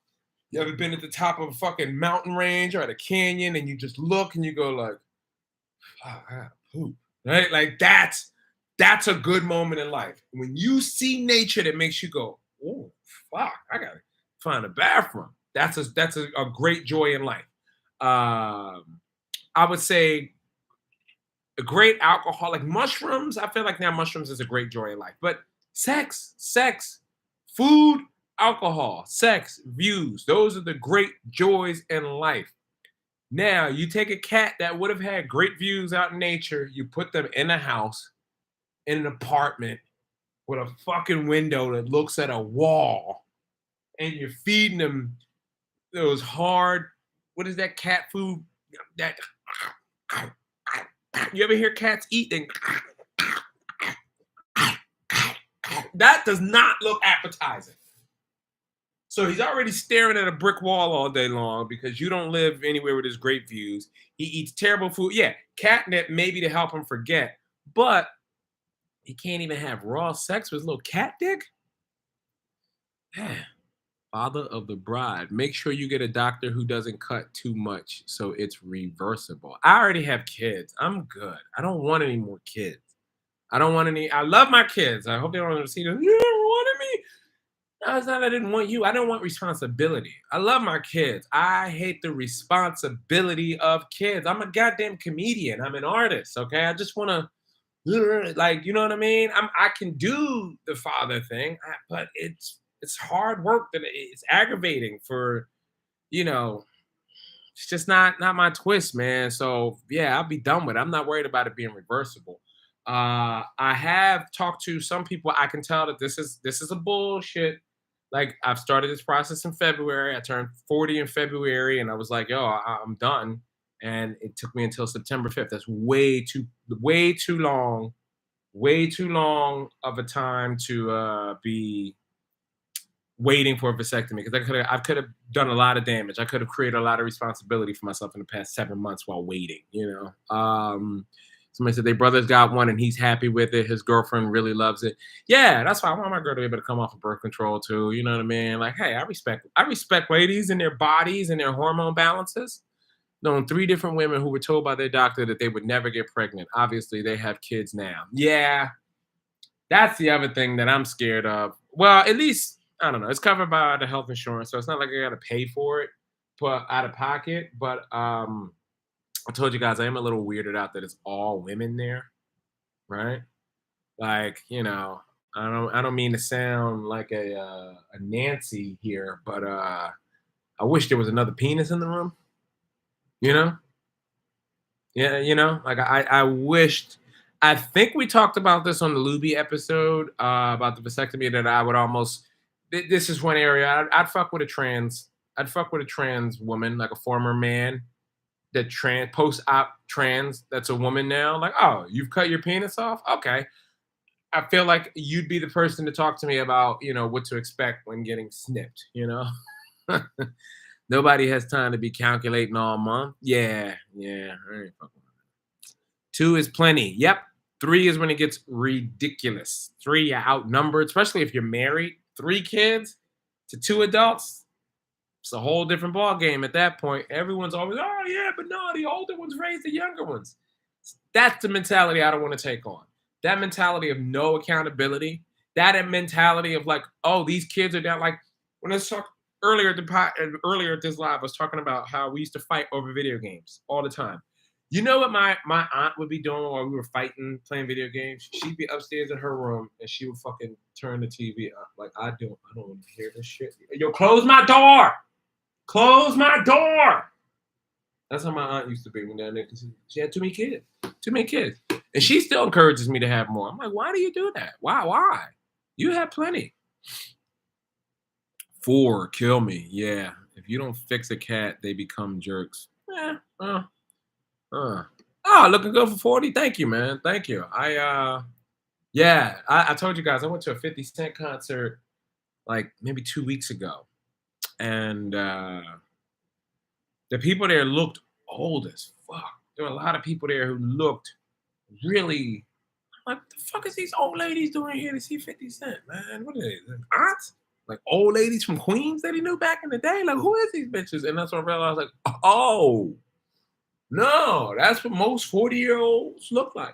S1: You ever been at the top of a fucking mountain range or at a canyon and you just look and you go like, oh, I gotta poop, right? Like that's a good moment in life. When you see nature that makes you go, oh fuck, I gotta find a bathroom. That's a great joy in life. I would say a great alcohol, like mushrooms. I feel like now mushrooms is a great joy in life. But sex, food, alcohol, sex, views. Those are the great joys in life. Now, you take a cat that would have had great views out in nature, you put them in a house, in an apartment with a fucking window that looks at a wall, and you're feeding them those hard, what is that cat food? That you ever hear cats eat? That does not look appetizing. So he's already staring at a brick wall all day long because you don't live anywhere with his great views. He eats terrible food. Yeah, catnip maybe to help him forget, but he can't even have raw sex with his little cat dick. Father of the bride, make sure you get a doctor who doesn't cut too much so it's reversible. I already have kids. I'm good. I don't want any more kids. I don't want any. I love my kids. I hope they don't see them. You never wanted me. No, it's not I didn't want you. I don't want responsibility. I love my kids. I hate the responsibility of kids. I'm a goddamn comedian. I'm an artist. Okay. I just want to, like, you know what I mean? I can do the father thing, but it's hard work that it's aggravating for, you know, it's just not my twist, man. So yeah, I'll be done with it. I'm not worried about it being reversible. I have talked to some people. I can tell that this is a bullshit. Like I've started this process in February. I turned 40 in February, and I was like, yo, I'm done. And it took me until September 5th. That's way too long of a time to be waiting for a vasectomy because I could have done a lot of damage. I could have created a lot of responsibility for myself in the past 7 months while waiting. You know, somebody said their brother's got one and he's happy with it. His girlfriend really loves it. Yeah, that's why I want my girl to be able to come off of birth control too. You know what I mean? Like, hey, I respect ladies and their bodies and their hormone balances. Known 3 different women who were told by their doctor that they would never get pregnant. Obviously, they have kids now. Yeah, that's the other thing that I'm scared of. Well, at least I don't know. It's covered by the health insurance, so it's not like I got to pay for it, but out of pocket. But I told you guys I am a little weirded out that it's all women there, right? Like, you know, I don't mean to sound like a Nancy here, but I wish there was another penis in the room. You know? Yeah, you know, like I wished. I think we talked about this on the Luby episode about the vasectomy that I would almost. This is one area I'd fuck with a trans. I'd fuck with a trans woman, like a former man that post-op trans that's a woman now. Like, oh, you've cut your penis off? Okay. I feel like you'd be the person to talk to me about, you know, what to expect when getting snipped, you know? Nobody has time to be calculating all month. Yeah. I ain't fucking with it. 2 is plenty. Yep. 3 is when it gets ridiculous. 3, you're outnumbered, especially if you're married. 3 kids to 2 adults. It's a whole different ball game at that point. Everyone's always, oh yeah, but no, the older ones raise the younger ones. That's the mentality I don't want to take on. That mentality of no accountability. That mentality of like, oh, these kids are down. Like when I talked earlier at this live, I was talking about how we used to fight over video games all the time. You know what my aunt would be doing while we were fighting, playing video games? She'd be upstairs in her room and she would fucking turn the TV up. Like, I don't want to hear this shit. Yo, close my door! Close my door! That's how my aunt used to be when that nigga. She had too many kids. And she still encourages me to have more. I'm like, why do you do that? Why? You have plenty. 4, kill me. Yeah. If you don't fix a cat, they become jerks. Oh, looking good for 40. Thank you, man. Thank you. I told you guys I went to a 50 Cent concert like maybe 2 weeks ago. And the people there looked old as fuck. There were a lot of people there who looked really like, what the fuck is these old ladies doing here to see 50 Cent, man? What are they? Aunts? Like old ladies from Queens that he knew back in the day? Like, who is these bitches? And that's when I realized, like, oh, no, that's what most 40-year-olds look like.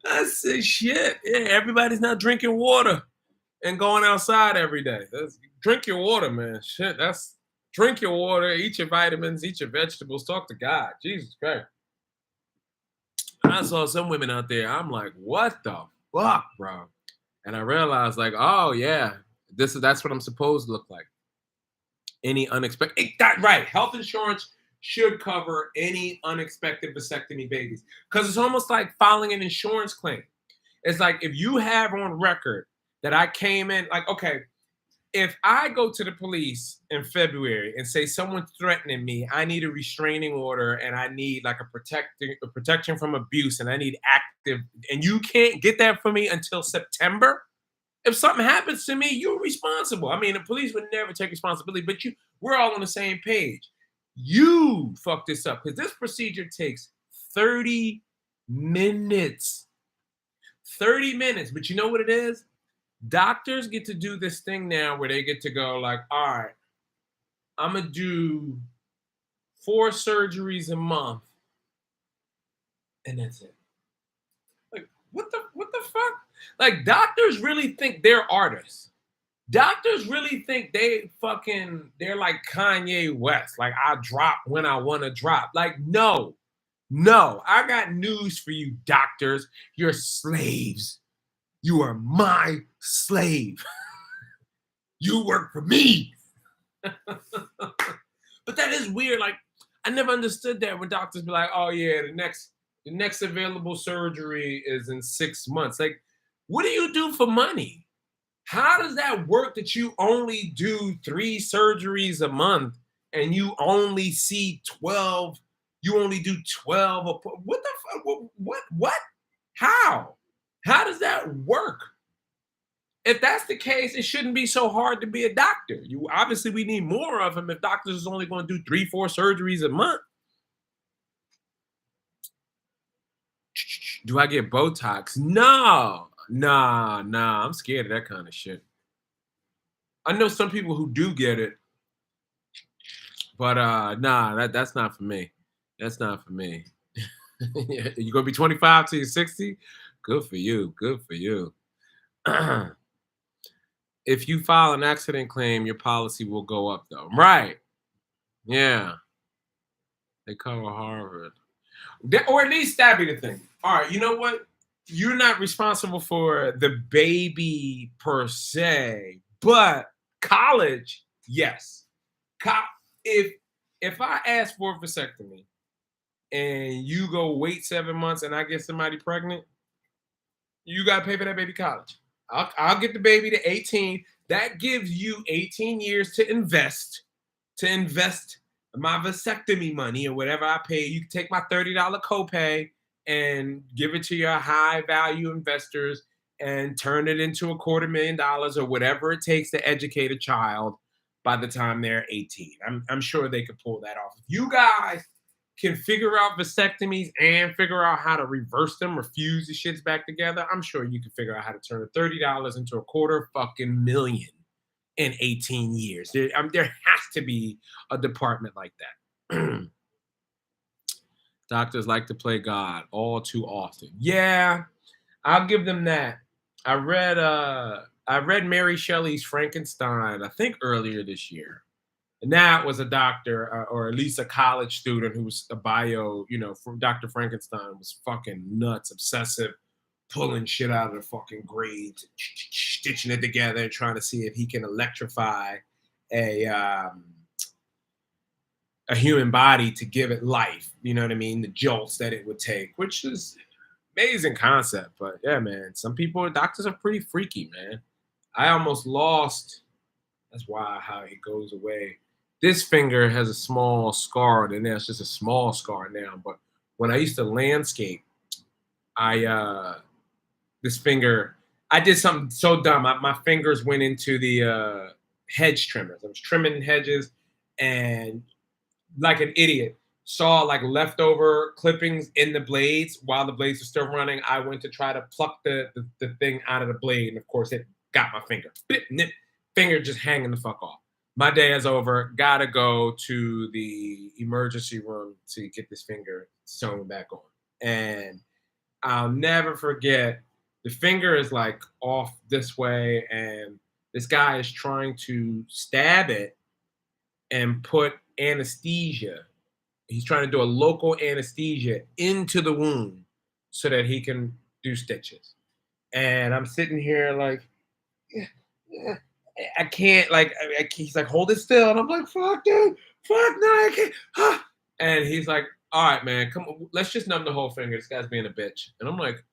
S1: That's the shit. Yeah, everybody's not drinking water and going outside every day. Drink your water, man. Shit, drink your water, eat your vitamins, eat your vegetables, talk to God. Jesus Christ. I saw some women out there. I'm like, what the fuck, bro? And I realized, like, oh yeah, that's what I'm supposed to look like. Any unexpected, right? Health insurance should cover any unexpected vasectomy babies because it's almost like filing an insurance claim. It's like if you have on record that I came in, like, okay, if I go to the police in February and say someone's threatening me, I need a restraining order and I need like a protection from abuse and I need active, and you can't get that for me until September. If something happens to me, you're responsible. I mean, the police would never take responsibility, but we're all on the same page. You fucked this up because this procedure takes 30 minutes. 30 minutes. But you know what it is? Doctors get to do this thing now where they get to go like, all right, I'm going to do 4 surgeries a month. And that's it. Like, what the fuck? Like, doctors really think they're artists. Doctors really think they're like Kanye West. Like, I drop when I want to drop. Like, no, I got news for you, doctors. You're slaves. You are my slave. You work for me. But that is weird. Like, I never understood that when doctors be like, oh yeah, the next available surgery is in 6 months. Like, what do you do for money? How does that work that you only do 3 surgeries a month and you only see 12? You only do 12. What the fuck? What? How? How does that work? If that's the case, it shouldn't be so hard to be a doctor. Obviously, we need more of them if doctors is only going to do 3, 4 surgeries a month. Do I get Botox? No. Nah. I'm scared of that kind of shit. I know some people who do get it, but nah, that's not for me. That's not for me. You're gonna be 25 till you're 60? Good for you. Good for you. If you file an accident claim, your policy will go up though. Right. Yeah. They cover Harvard. Or at least that'd be the thing. All right, you know what? You're not responsible for the baby per se, but college, yes. If I ask for a vasectomy and you go wait 7 months and I get somebody pregnant, you got to pay for that baby college. I'll get the baby to 18. That gives you 18 years to invest my vasectomy money or whatever I pay. You can take my $30 copay and give it to your high value investors and turn it into $250,000 or whatever it takes to educate a child by the time they're 18. I'm sure they could pull that off. If you guys can figure out vasectomies and figure out how to reverse them or fuse the shits back together, I'm sure you can figure out how to turn $30 into $250,000 in 18 years. There has to be a department like that. Doctors like to play God all too often. Yeah, I'll give them that. I read Mary Shelley's Frankenstein, I think earlier this year. And that was a doctor, or at least a college student who was a bio, from Dr. Frankenstein was fucking nuts, obsessive, pulling shit out of the fucking grades, stitching it together, and trying to see if he can electrify a human body to give it life. You know what I mean? The jolts that it would take, which is amazing concept. But yeah, man, some doctors are pretty freaky, man. I almost lost. That's why how it goes away. This finger has a small scar on it now. It's just a small scar now. But when I used to landscape, this finger, I did something so dumb. My fingers went into the hedge trimmers. I was trimming hedges, and like an idiot, saw like leftover clippings in the blades while the blades were still running. I went to try to pluck the thing out of the blade, and of course, it got my finger. Nip, finger just hanging the fuck off. My day is over. Gotta go to the emergency room to get this finger sewn back on. And I'll never forget, the finger is like off this way, and this guy is trying to stab it and put anesthesia. He's trying to do a local anesthesia into the wound so that he can do stitches. And I'm sitting here like, I can't, like, he's like, hold it still. And I'm like, fuck, dude, fuck, no, I can't. And he's like, all right, man, come on, let's just numb the whole finger. This guy's being a bitch. And I'm like,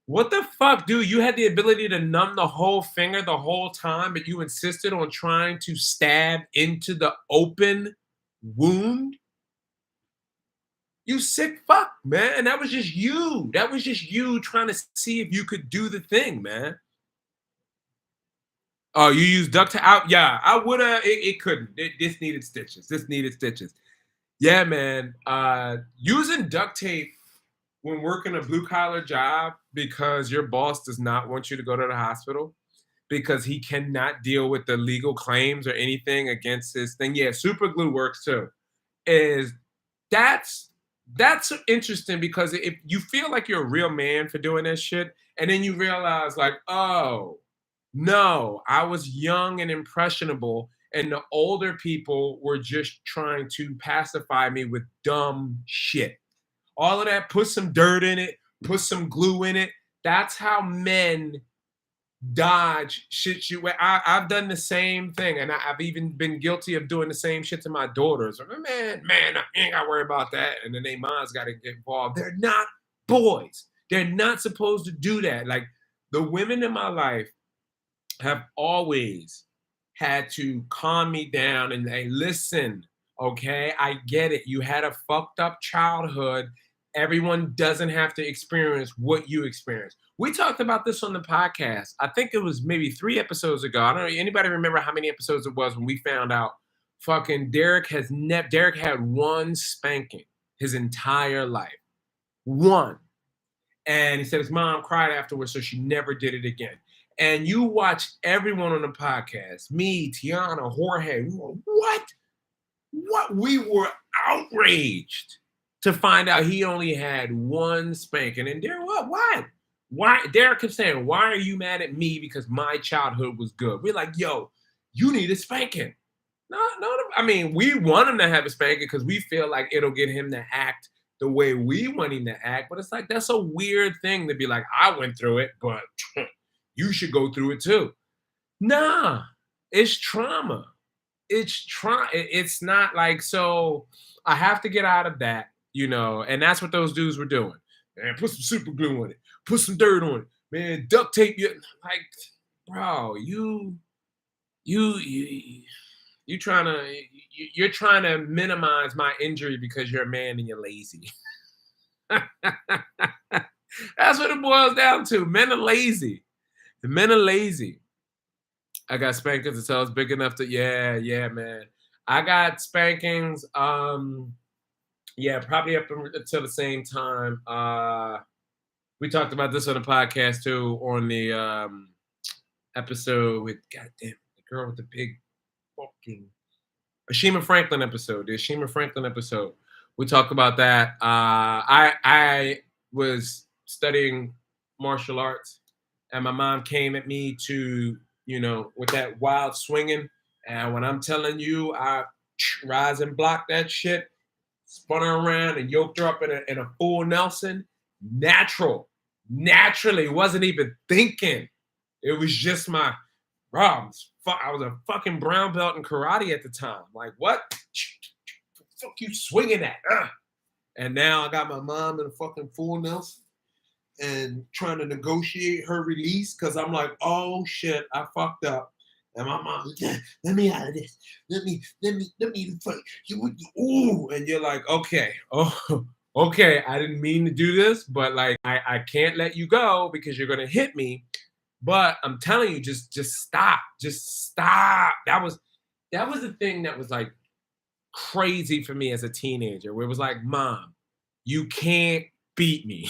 S1: what the fuck, dude? You had the ability to numb the whole finger the whole time, but you insisted on trying to stab into the open wound? You sick fuck, man. And that was just you. That was just you trying to see if you could do the thing, man. Oh, you used duct tape? Yeah, I would have. It couldn't. This needed stitches. This needed stitches. Yeah, man. Using duct tape when working a blue collar job because your boss does not want you to go to the hospital because he cannot deal with the legal claims or anything against his thing. Yeah, super glue works too. That's interesting because if you feel like you're a real man for doing that shit, and then you realize like, oh no, I was young and impressionable, and the older people were just trying to pacify me with dumb shit. All of that, put some dirt in it, put some glue in it. That's how men dodge shit. I've done the same thing, and I've even been guilty of doing the same shit to my daughters. Man, I ain't got to worry about that. And then their moms got to get involved. They're not boys. They're not supposed to do that. Like, the women in my life have always had to calm me down and say, listen, okay, I get it. You had a fucked up childhood. Everyone doesn't have to experience what you experienced. We talked about this on the podcast. I think it was maybe 3 episodes ago. I don't know. Anybody remember how many episodes it was when we found out fucking Derek had one spanking his entire life. One. And he said his mom cried afterwards, so she never did it again. And you watch everyone on the podcast, me, Teona, Jorge, we were, what? We were outraged to find out he only had one spanking. And Derek, what? Why? Derek kept saying, why are you mad at me because my childhood was good? We're like, yo, you need a spanking. No, I mean, we want him to have a spanking because we feel like it'll get him to act the way we want him to act. But it's like, that's a weird thing to be like, I went through it, but you should go through it too. Nah, it's trauma. It's not like, so I have to get out of that, and that's what those dudes were doing. Man, put some super glue on it. Put some dirt on it. Man, duct tape you. Like, bro, you're trying to minimize my injury because you're a man and you're lazy. That's what it boils down to. Men are lazy. The men are lazy. I got spankings until I was big enough to, yeah, man. I got spankings, probably up until the same time. We talked about this on the podcast too, on the episode with, goddamn, the girl with the big fucking Ashima Franklin episode. The Ashima Franklin episode. We talked about that. I was studying martial arts, and my mom came at me to, with that wild swinging. And when I'm telling you, I rise and block that shit, spun her around and yoked her up in a full Nelson. Naturally, wasn't even thinking. It was just my, I was a fucking brown belt in karate at the time. Like, what? Fuck you swinging at? And now I got my mom in a fucking full Nelson. and trying to negotiate her release because I'm like, oh shit, I fucked up. And my mom, let me out of this. Let me, ooh. And you're like, okay, oh, okay, I didn't mean to do this, but like, I can't let you go because you're gonna hit me. But I'm telling you, just stop. Just stop. That was the thing that was like crazy for me as a teenager, where it was like, Mom, you can't beat me.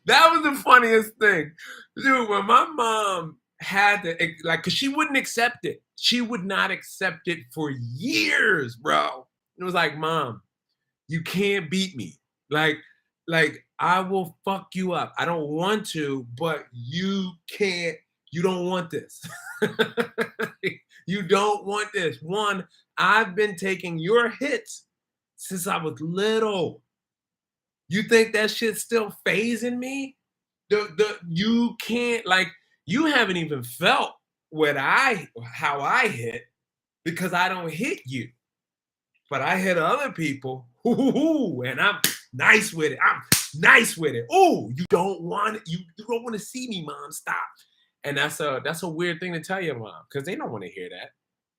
S1: That was the funniest thing. Dude, when my mom had to, like, because she wouldn't accept it. She would not accept it for years, bro. It was like, Mom, you can't beat me. Like I will fuck you up. I don't want to, but you can't. You don't want this. You don't want this. One, I've been taking your hits since I was little. You think that shit's still phasing me? You can't, like, you haven't even felt how I hit because I don't hit you. But I hit other people, and I'm nice with it. I'm nice with it. Oh, you don't want it. You don't want to see me, Mom. Stop. And that's a weird thing to tell your mom because they don't want to hear that.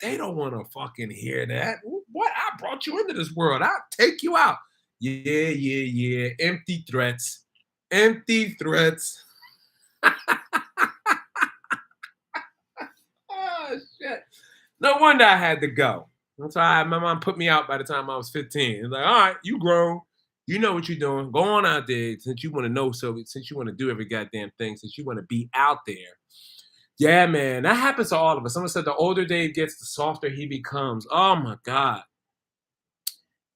S1: They don't want to fucking hear that. What? I brought you into this world. I'll take you out. Yeah. Empty threats. Empty threats. Oh shit. No wonder I had to go. That's why my mom put me out by the time I was 15. It's like, all right, you grown. You know what you're doing. Go on out there since you want to know, so since you want to do every goddamn thing, since you want to be out there. Yeah, man. That happens to all of us. Someone said the older Dave gets, the softer he becomes. Oh my God.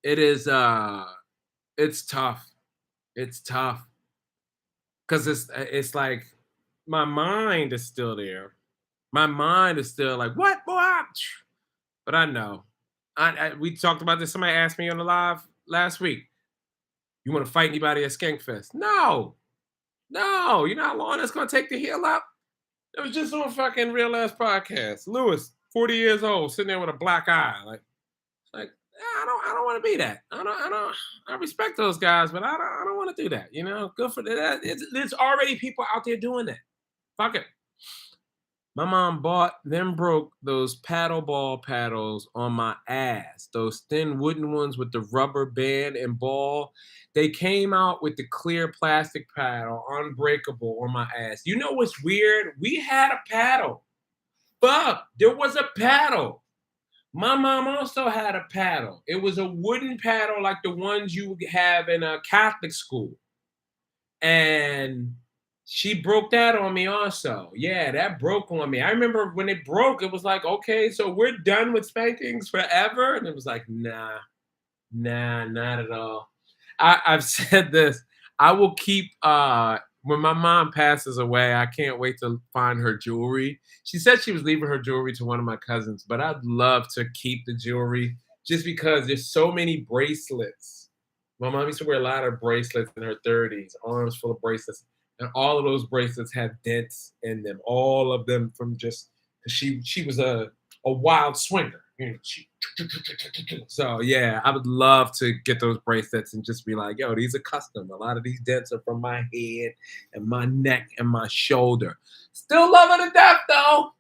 S1: It is it's tough. It's tough. Cause it's like my mind is still there. My mind is still like, what, boy? But I know. We talked about this. Somebody asked me on the live last week. You want to fight anybody at Skankfest? No. You know how long it's gonna take to heal up? It was just on fucking Real Ass Podcast. Lewis, 40 years old, sitting there with a black eye. Like I don't want to be that. I respect those guys, but I don't want to do that. You know, good for that. There's already people out there doing that. Fuck it. My mom broke those paddle ball paddles on my ass. Those thin wooden ones with the rubber band and ball. They came out with the clear plastic paddle, unbreakable, on my ass. You know what's weird? We had a paddle. Fuck, there was a paddle. My mom also had a paddle. It was a wooden paddle like the ones you have in a Catholic school. And she broke that on me also. Yeah, that broke on me. I remember when it broke, it was like, okay, so we're done with spankings forever? And it was like, nah, not at all. I've said this. I will keep, when my mom passes away, I can't wait to find her jewelry. She said she was leaving her jewelry to one of my cousins, but I'd love to keep the jewelry just because there's so many bracelets. My mom used to wear a lot of bracelets in her 30s, arms full of bracelets. And all of those bracelets have dents in them. All of them from just, she was a wild swinger. You know, so yeah, I would love to get those bracelets and just be like, yo, these are custom. A lot of these dents are from my head and my neck and my shoulder. Still love her to death though.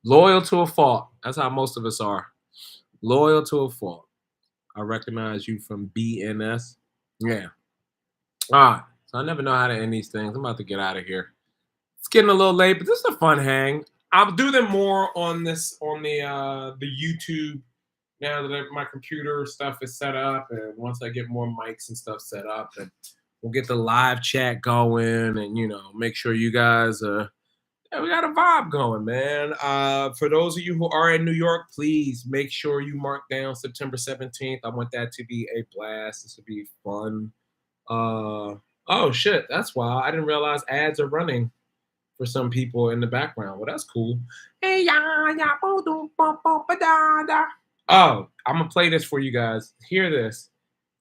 S1: Loyal to a fault. That's how most of us are. Loyal to a fault. I recognize you from BNS. Yeah. All right. So I never know how to end these things. I'm about to get out of here. It's getting a little late, but this is a fun hang. I'll do them more on the YouTube now that my computer stuff is set up, and once I get more mics and stuff set up, and we'll get the live chat going, and make sure you guys we got a vibe going, man. For those of you who are in New York, please make sure you mark down September 17th. I want that to be a blast. This will be fun. Oh shit, that's wild. I didn't realize ads are running for some people in the background. Well, that's cool. Hey, oh, I'm gonna play this for you guys. Hear this.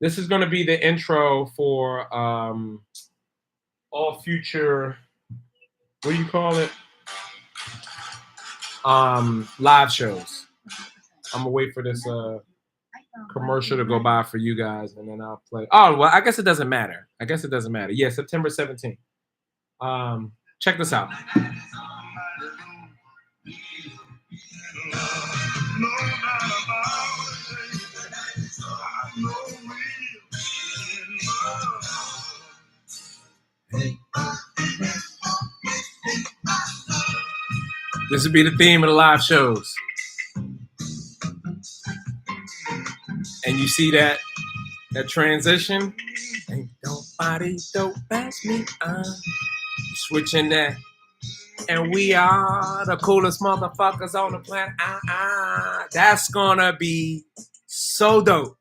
S1: This is gonna be the intro for all future, what do you call it? Live shows. I'm gonna wait for this commercial to go by for you guys, and then I'll play. Oh, well, I guess it doesn't matter. Yeah, September 17th. Check this out. This would be the theme of the live shows. And you see that transition? Ain't nobody don't pass me on. Switching that. And we are the coolest motherfuckers on the planet. That's gonna be so dope.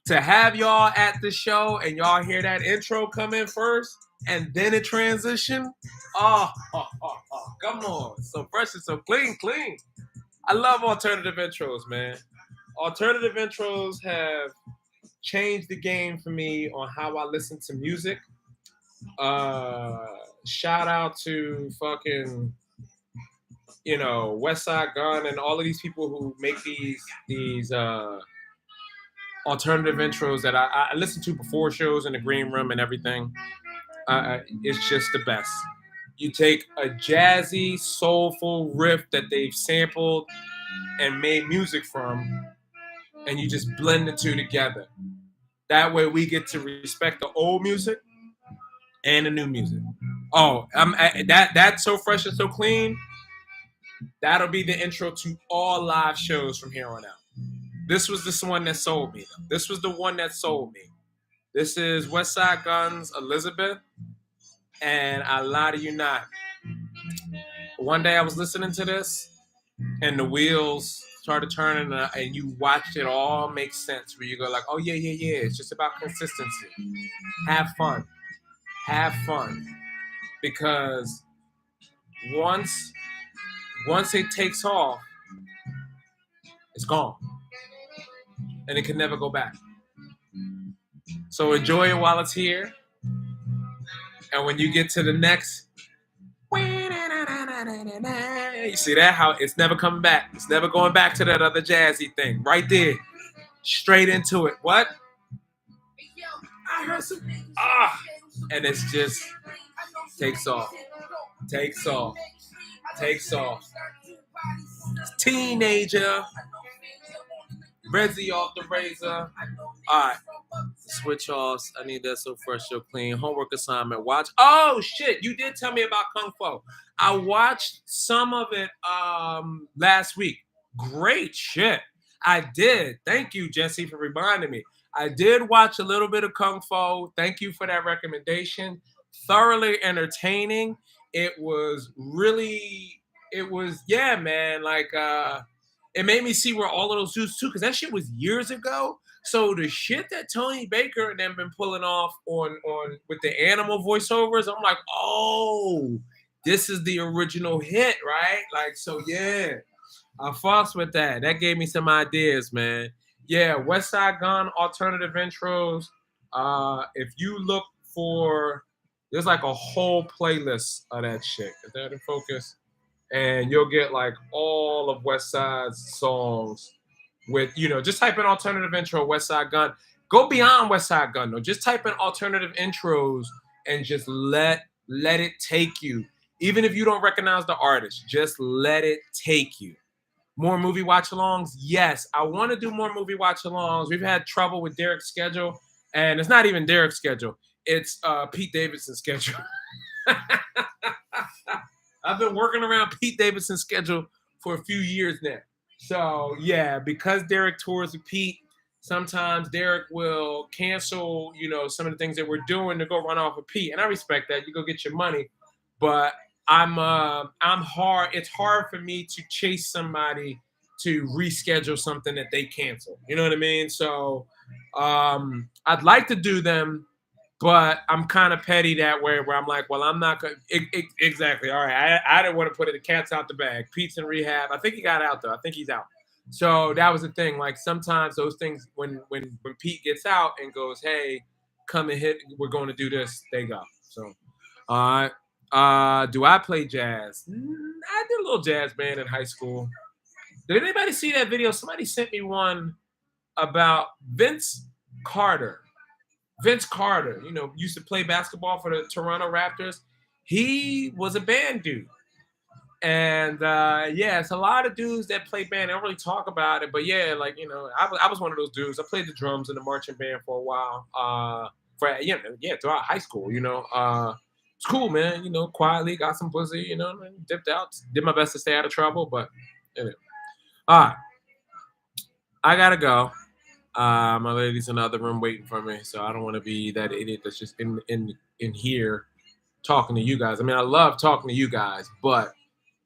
S1: To have y'all at the show and y'all hear that intro come in first and then it transition. Oh, come on. So fresh and so clean. I love alternative intros, man. Alternative intros have changed the game for me on how I listen to music. Shout out to fucking, West Side Gun and all of these people who make these alternative intros that I listen to before shows in the green room and everything. It's just the best. You take a jazzy, soulful riff that they've sampled and made music from, and you just blend the two together. That way we get to respect the old music and the new music. Oh, that's so fresh and so clean. That'll be the intro to all live shows from here on out. This was the one that sold me, though. This was the one that sold me. This is West Side Gun's Elizabeth, and I lie to you not. One day I was listening to this, and the wheels started turning, and you watched it all make sense. Where you go like, oh yeah. It's just about consistency. Have fun, because once it takes off, it's gone, and it can never go back. So enjoy it while it's here, and when you get to the next, you see that? How it's never coming back. It's never going back to that other jazzy thing. Right there. Straight into it. What? I heard some. And it's just takes off. Teenager. Rezzy off the razor. Alright. Switch offs. I need that so fresh, so clean. Homework assignment. Watch. Oh shit! You did tell me about Kung Fu. I watched some of it last week. Great shit. I did. Thank you, Jesse, for reminding me. I did watch a little bit of Kung Fu. Thank you for that recommendation. Thoroughly entertaining. It was, yeah, man. Like, it made me see where all of those dudes too, because that shit was years ago. So the shit that Tony Baker and them been pulling off on with the animal voiceovers, I'm like, oh, this is the original hit, right? Like, so yeah, I fussed with that. That gave me some ideas, man. Yeah, West Side Gun alternative intros. If you look for, there's like a whole playlist of that shit. Is that in focus? And you'll get like all of West Side's songs with, just type in alternative intro West Side Gun. Go beyond West Side Gun though. Just type in alternative intros and just let it take you. Even if you don't recognize the artist, just let it take you. More movie watch-alongs? Yes, I want to do more movie watch-alongs. We've had trouble with Derek's schedule, and it's not even Derek's schedule. It's Pete Davidson's schedule. I've been working around Pete Davidson's schedule for a few years now. So, yeah, because Derek tours with Pete, sometimes Derek will cancel, some of the things that we're doing to go run off with Pete. And I respect that. You go get your money. But I'm hard. It's hard for me to chase somebody to reschedule something that they cancel. You know what I mean? So I'd like to do them, but I'm kind of petty that way where I'm like, well, I'm not going to. Exactly. All right. I didn't want to put it. The cat's out the bag. Pete's in rehab. I think he got out, though. I think he's out. So that was the thing. Like sometimes those things, when Pete gets out and goes, hey, come and hit, we're going to do this, they go. So, all right. Do I play jazz? I did a little jazz band in high school. Did anybody see that video? Somebody sent me one about Vince Carter. Vince Carter, used to play basketball for the Toronto Raptors. He was a band dude. And it's a lot of dudes that play band. They don't really talk about it, but yeah, I was one of those dudes. I played the drums in the marching band for a while. Throughout high school. It's cool, man. Quietly got some pussy. Dipped out. Did my best to stay out of trouble, but anyway. All right, I gotta go. My lady's in the other room waiting for me, so I don't want to be that idiot that's just in here talking to you guys. I mean, I love talking to you guys, but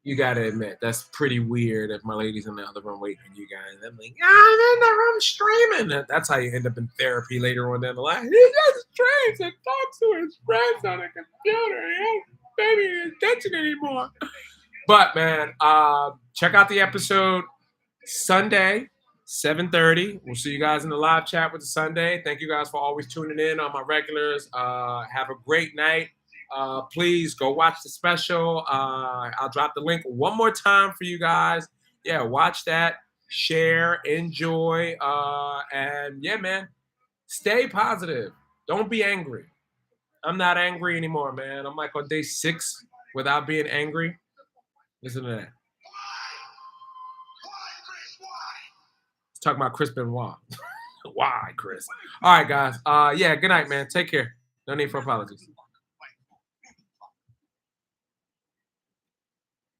S1: you gotta admit that's pretty weird if my lady's in the other room waiting for you guys. I'm like, I'm in the room streaming. That's how you end up in therapy later on down the line. He just streams and talks to his friends on a computer. He ain't paying any attention anymore. But man, check out the episode Sunday, 7:30. We'll see you guys in the live chat with the Sunday. Thank you guys for always tuning in on my regulars. Have a great night. Please go watch the special. I'll drop the link one more time for you guys. Yeah, watch that, share, enjoy, and yeah, man, stay positive. Don't be angry. I'm not angry anymore, man. I'm like on day 6 without being angry. Listen to that. Let's talk about Chris Benoit. Why, Chris? All right, guys. Good night, man. Take care. No need for apologies.